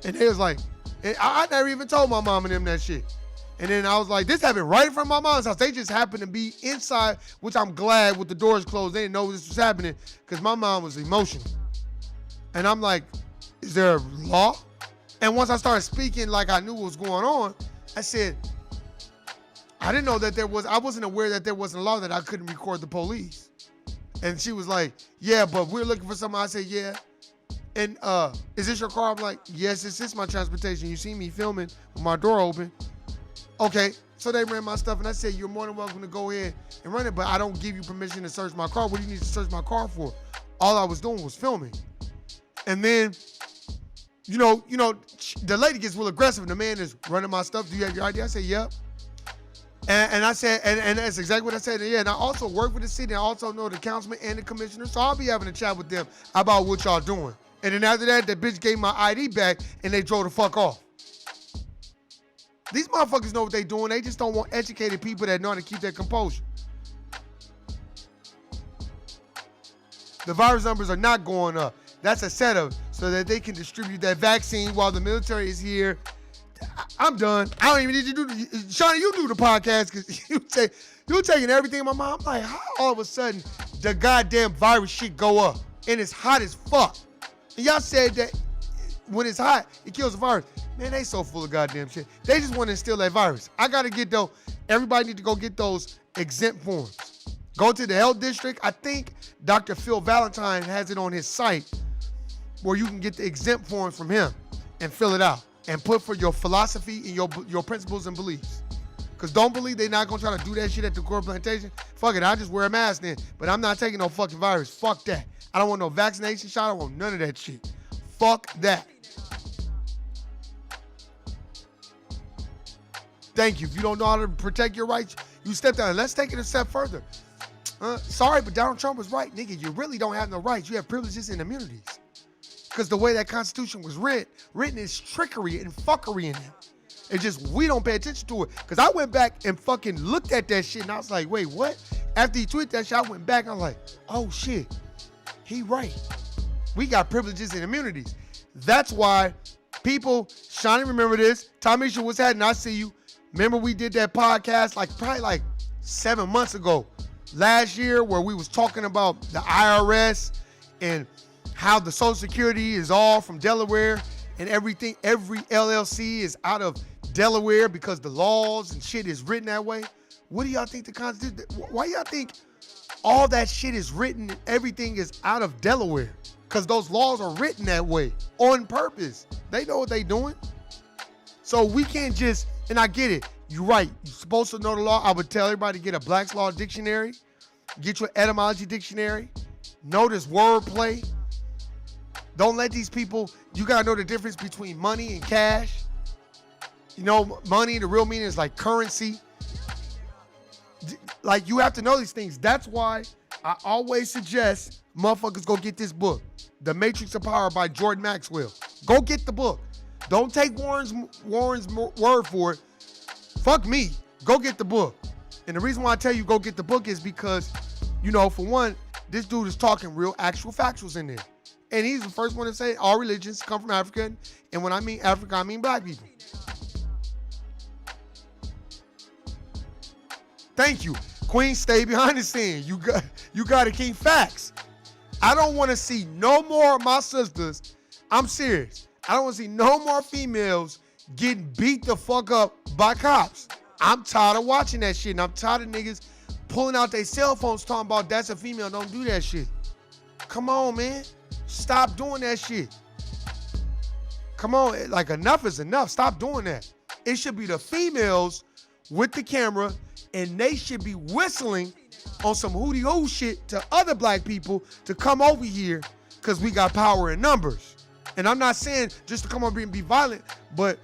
And they was like, and I never even told my mom and them that shit. And then I was like, this happened right in front of my mom's house. They just happened to be inside, which I'm glad with the doors closed. They didn't know this was happening because my mom was emotional. And I'm like, is there a law? And once I started speaking like I knew what was going on, I said, I didn't know that I wasn't aware that there wasn't a law that I couldn't record the police. And she was like, yeah, but we're looking for someone. I said, yeah. And is this your car? I'm like, yes, this is my transportation. You see me filming with my door open. Okay, so they ran my stuff, and I said, you're more than welcome to go ahead and run it, but I don't give you permission to search my car. What do you need to search my car for? All I was doing was filming. And then, you know, the lady gets real aggressive, and the man is running my stuff. Do you have your ID? I said, yep. And I said, and that's exactly what I said. And yeah, and I also work for the city. I also know the councilman and the commissioner, so I'll be having a chat with them about what y'all doing. And then after that, bitch gave my ID back, and they drove the fuck off. These motherfuckers know what they doing. They just don't want educated people that know how to keep their composure. The virus numbers are not going up. That's a setup so that they can distribute that vaccine while the military is here. I'm done. I don't even need you to do Shawnee, you do the podcast because you taking everything in my mind. I'm like, how all of a sudden the goddamn virus shit go up and it's hot as fuck? And y'all said that when it's hot, it kills the virus. Man, they so full of goddamn shit. They just want to instill that virus. I got to get those. Everybody need to go get those exempt forms. Go to the health district. I think Dr. Phil Valentine has it on his site where you can get the exempt forms from him and fill it out and put for your philosophy and your principles and beliefs. Because don't believe they're not going to try to do that shit at the core plantation. Fuck it, I'll just wear a mask then. But I'm not taking no fucking virus. Fuck that. I don't want no vaccination shot. I don't want none of that shit. Fuck that. Thank you. If you don't know how to protect your rights, you step down. Let's take it a step further. Sorry, but Donald Trump was right. Nigga, you really don't have no rights. You have privileges and immunities. Because the way that Constitution was written is trickery and fuckery in it. It's just we don't pay attention to it. Because I went back and fucking looked at that shit and I was like, wait, what? After he tweeted that shit, I went back and I was like, oh shit, he right. We got privileges and immunities. That's why people, Shawnee, remember this. Tamisha, what's happening? I see you. Remember we did that podcast probably 7 months ago, last year, where we was talking about the IRS and how the Social Security is all from Delaware and everything. Every LLC is out of Delaware because the laws and shit is written that way. What do y'all think the Constitution? Why y'all think all that shit is written and everything is out of Delaware? Because those laws are written that way on purpose. They know what they doing. So we can't just, and I get it. You're right. You're supposed to know the law. I would tell everybody to get a Black's Law dictionary. Get your etymology dictionary. Know this wordplay. Don't let these people, you got to know the difference between money and cash. You know, money, the real meaning is like currency. Like, you have to know these things. That's why I always suggest motherfuckers go get this book, The Matrix of Power by Jordan Maxwell. Go get the book. Don't take Warren's word for it. Fuck me. Go get the book. And the reason why I tell you go get the book is because, you know, for one, this dude is talking real actual factuals in there. And he's the first one to say all religions come from Africa. And when I mean Africa, I mean black people. Thank you. Queen, stay behind the scene. You got to keep facts. I don't want to see no more of my sisters. I'm serious. I don't want to see no more females getting beat the fuck up by cops. I'm tired of watching that shit. And I'm tired of niggas pulling out their cell phones talking about that's a female. Don't do that shit. Come on, man. Stop doing that shit. Come on. Like, enough is enough. Stop doing that. It should be the females with the camera, and they should be whistling on some hootie hoo shit to other black people to come over here because we got power in numbers. And I'm not saying just to come over here and be violent, but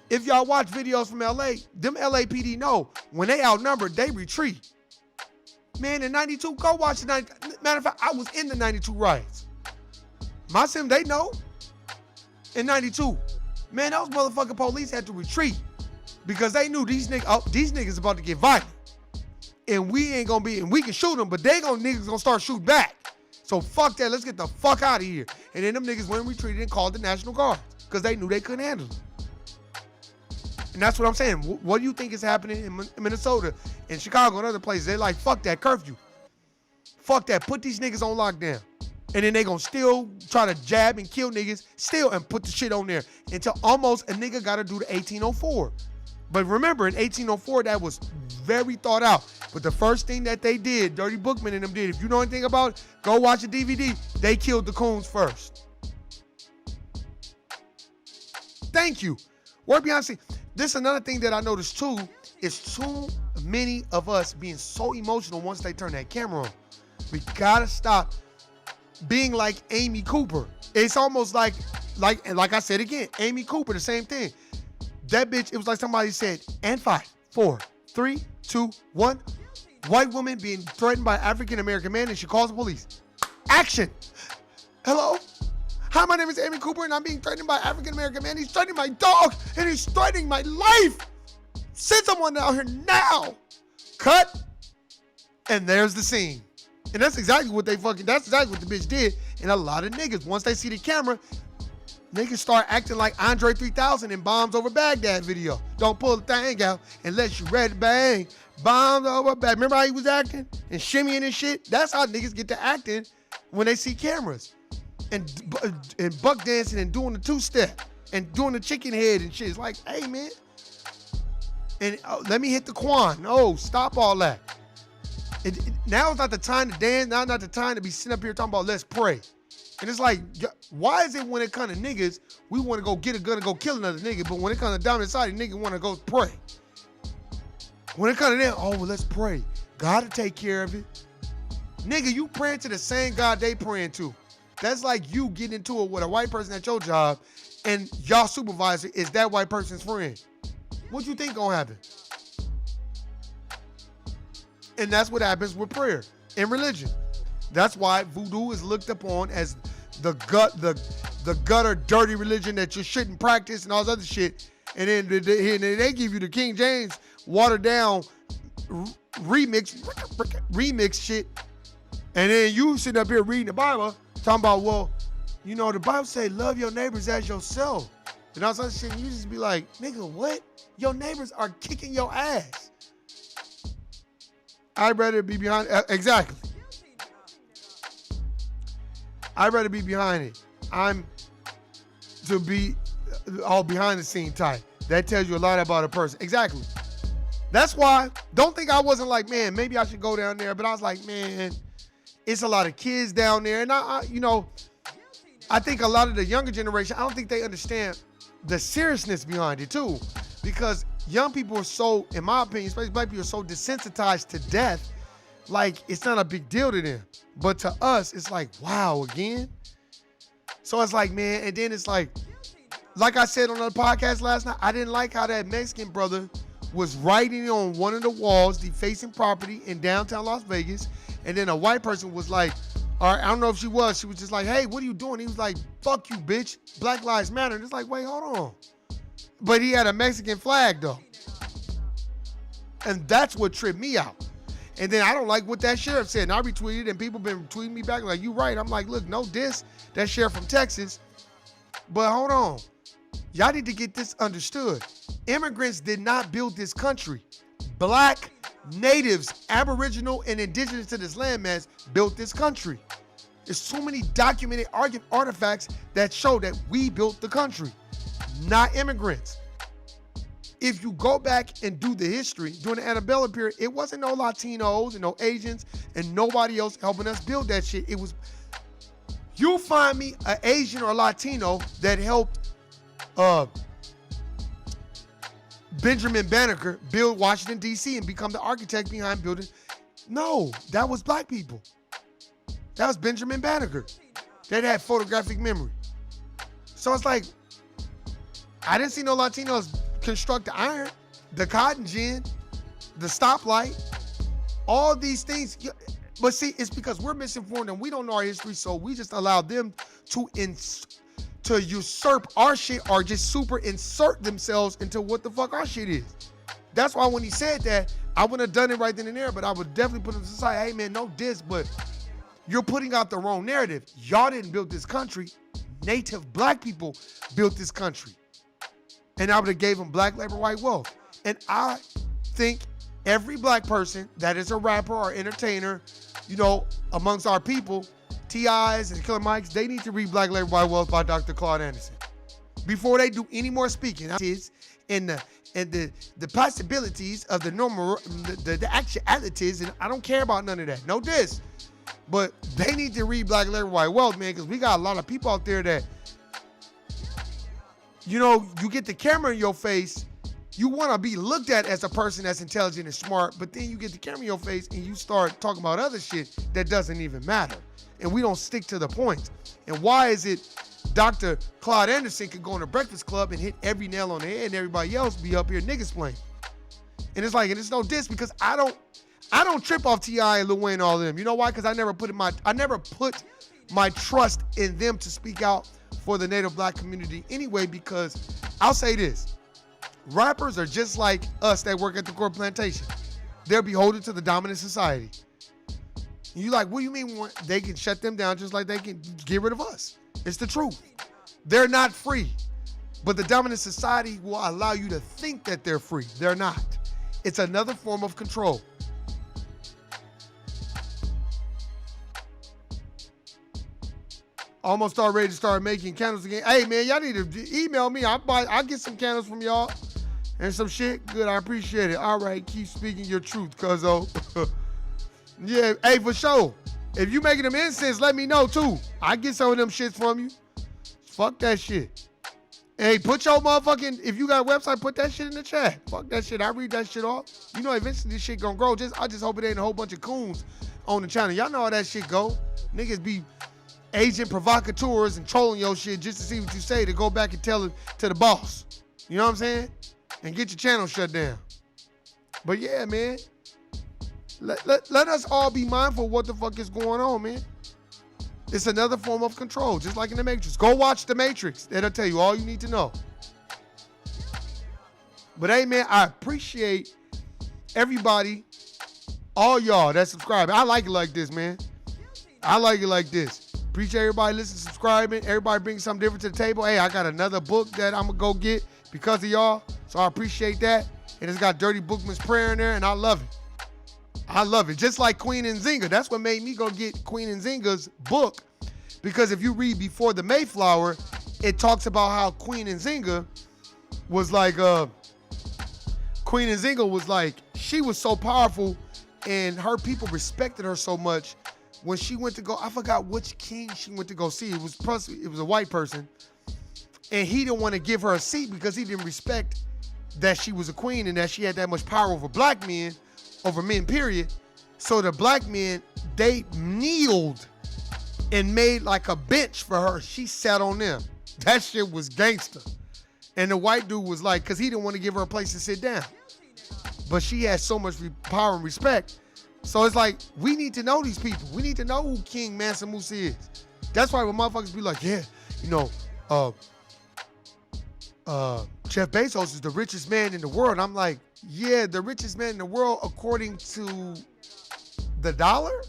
if y'all watch videos from LA, them LAPD know when they outnumbered, they retreat. Man, in 92, go watch the 90. Matter of fact, I was in the 92 riots. My sim, they know. In 92, man, those motherfucking police had to retreat because they knew these niggas about to get violent. And we ain't gonna be, and we can shoot them, but niggas gonna start shooting back. So fuck that, let's get the fuck out of here. And then them niggas went and retreated and called the National Guard because they knew they couldn't handle it. And that's what I'm saying. What do you think is happening in Minnesota, in Chicago, and other places? They're like, fuck that curfew. Fuck that. Put these niggas on lockdown. And then they gonna still try to jab and kill niggas still and put the shit on there until almost a nigga gotta do the 1804. But remember, in 1804, that was very thought out. But the first thing that they did, Dirty Bookman and them did, if you know anything about it, go watch the DVD. They killed the coons first. Thank you. Work behind the scene. This is another thing that I noticed too, is too many of us being so emotional once they turn that camera on. We gotta stop being like Amy Cooper. It's almost like I said again, Amy Cooper, the same thing. That bitch, it was like somebody said, and 5, 4, 3, 2, 1. White woman being threatened by African-American man and she calls the police. Action. Hello? Hi, my name is Amy Cooper and I'm being threatened by African-American man. He's threatening my dog and he's threatening my life. Send someone out here now. Cut. And there's the scene. And that's exactly what that's exactly what the bitch did. And a lot of niggas, once they see the camera, niggas start acting like Andre 3000 in Bombs Over Baghdad video. Don't pull the thing out unless you ready to bang. Bombs over Baghdad. Remember how he was acting and shimmying and shit? That's how niggas get to acting when they see cameras. And buck dancing and doing the two-step and doing the chicken head and shit. It's like, hey, man. And let me hit the Quan. No, stop all that. Now is not the time to dance. Now is not the time to be sitting up here talking about let's pray. And it's like, why is it when it comes to niggas, we want to go get a gun and go kill another nigga, but when it comes to dominant society, nigga want to go pray. When it comes to them, oh, well, let's pray. God will take care of it. Nigga, you praying to the same God they praying to. That's like you getting into it with a white person at your job and y'all supervisor is that white person's friend. What you think gonna happen? And that's what happens with prayer and religion. That's why voodoo is looked upon as the gutter, dirty religion that you shouldn't practice and all this other shit. And then they give you the King James watered down remix shit. And then you sitting up here reading the Bible, talking about, well, you know, the Bible say love your neighbors as yourself. And all this other shit, and you just be like, nigga, what? Your neighbors are kicking your ass. I'd rather be behind, exactly. I'd rather be behind it. I'm to be all behind the scene type. That tells you a lot about a person. Exactly. That's why, don't think I wasn't like, man, maybe I should go down there. But I was like, man, it's a lot of kids down there. And I think a lot of the younger generation, I don't think they understand the seriousness behind it too. Because young people are so, in my opinion, especially black people, are so desensitized to death, like it's not a big deal to them. But to us, it's like, wow, again? So it's like, man, and then it's like I said on the podcast last night, I didn't like how that Mexican brother was writing on one of the walls, defacing property in downtown Las Vegas, and then a white person was like, or I don't know if she was just like, hey, what are you doing? He was like, fuck you, bitch. Black Lives Matter. And it's like, wait, hold on. But he had a Mexican flag, though. And that's what tripped me out. And then I don't like what that sheriff said. And I retweeted, and people been tweeting me back like, you right. I'm like, look, no diss. That sheriff from Texas. But hold on. Y'all need to get this understood. Immigrants did not build this country. Black natives, aboriginal, and indigenous to this landmass built this country. There's so many documented artifacts that show that we built the country, not immigrants. If you go back and do the history, during the antebellum period, it wasn't no Latinos and no Asians and nobody else helping us build that shit. It was, you find me an Asian or Latino that helped Benjamin Banneker build Washington, D.C. and become the architect behind building. No, that was black people. That was Benjamin Banneker. That had photographic memory. So it's like, I didn't see no Latinos construct the iron, the cotton gin, the stoplight, all these things. But see, it's because we're misinformed and we don't know our history, so we just allow them to usurp our shit or just super insert themselves into what the fuck our shit is. That's why when he said that, I wouldn't have done it right then and there, but I would definitely put him to the side. Hey man, no diss, but you're putting out the wrong narrative. Y'all didn't build this country. Native black people built this country. and I would have gave them black labor, white wealth. And I think every black person that is a rapper or entertainer, you know, amongst our people, T.I.s and Killer Mikes, they need to read Black Labor, White Wealth by Dr. Claude Anderson before they do any more speaking. And the possibilities of the normal, the actualities, and I don't care about none of that. No diss. But they need to read Black Labor, White Wealth, man, because we got a lot of people out there that, you know, you get the camera in your face, you want to be looked at as a person that's intelligent and smart, but then you get the camera in your face and you start talking about other shit that doesn't even matter. And we don't stick to the point. And why is it Dr. Claude Anderson could go on the Breakfast Club and hit every nail on the head and everybody else be up here niggas playing? And it's like, and it's no diss because I don't trip off T.I. and Lil Wayne and all of them. You know why? Because I never put my trust in them to speak out for the Native Black community anyway, because I'll say this. Rappers are just like us that work at the corporate plantation. They're beholden to the dominant society. And you're like, what do you mean they can shut them down just like they can get rid of us? It's the truth. They're not free. But the dominant society will allow you to think that they're free. They're not. It's another form of control. Almost ready to start making candles again. Hey, man, y'all need to email me. I'll get some candles from y'all and some shit. Good, I appreciate it. All right, keep speaking your truth, cuzzo. Yeah, hey, for sure. If you making them incense, let me know, too. I get some of them shits from you. Fuck that shit. Hey, put your motherfucking, if you got a website, put that shit in the chat. Fuck that shit. I read that shit off. You know, eventually this shit gonna grow. I just hope it ain't a whole bunch of coons on the channel. Y'all know how that shit go. Niggas be agent provocateurs and trolling your shit just to see what you say to go back and tell it to the boss. You know what I'm saying? And get your channel shut down. But yeah, man. Let us all be mindful of what the fuck is going on, man. It's another form of control, just like in The Matrix. Go watch The Matrix. That'll tell you all you need to know. But hey, man, I appreciate everybody, all y'all that subscribe. I like it like this, man. I like it like this. Appreciate everybody listening, subscribing. Everybody brings something different to the table. Hey, I got another book that I'm going to go get because of y'all. So I appreciate that. And it's got Dirty Bookman's Prayer in there, and I love it. I love it. Just like Queen Nzinga. That's what made me go get Queen Nzinga's book. Because if you read Before the Mayflower, it talks about how Queen Nzinga was like, she was so powerful and her people respected her so much. When she went to go, I forgot which king she went to go see. It was a white person. And he didn't want to give her a seat because he didn't respect that she was a queen and that she had that much power over black men, over men, period. So the black men, they kneeled and made like a bench for her. She sat on them. That shit was gangster. And the white dude was like, because he didn't want to give her a place to sit down. But she had so much power and respect. So it's like, we need to know these people. We need to know who King Mansa Musa is. That's why when motherfuckers be like, yeah, you know, Jeff Bezos is the richest man in the world. I'm like, yeah, the richest man in the world according to the dollar?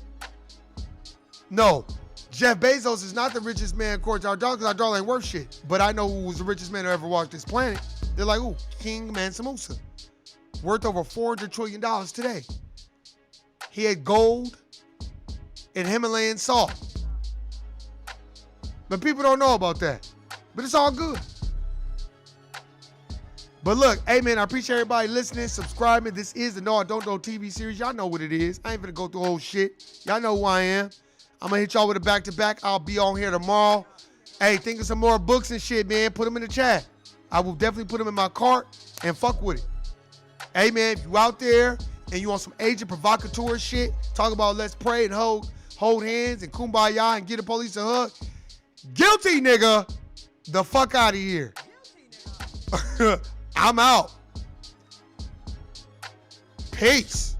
No, Jeff Bezos is not the richest man according to our dollar because our dollar ain't worth shit. But I know who was the richest man who ever walked this planet. They're like, ooh, King Mansa Musa. Worth over $400 trillion today. He had gold and Himalayan salt. But people don't know about that. But it's all good. But look, hey man, I appreciate everybody listening, subscribing. This is the No I Don't Know TV series. Y'all know what it is. I ain't gonna go through the whole shit. Y'all know who I am. I'm gonna hit y'all with a back-to-back. I'll be on here tomorrow. Hey, think of some more books and shit, man. Put them in the chat. I will definitely put them in my cart and fuck with it. Hey man, if you out there and you want some agent provocateur shit, talk about let's pray and hold hands and kumbaya and get the police a hug. Guilty, nigga. The fuck out of here. I'm out. Peace.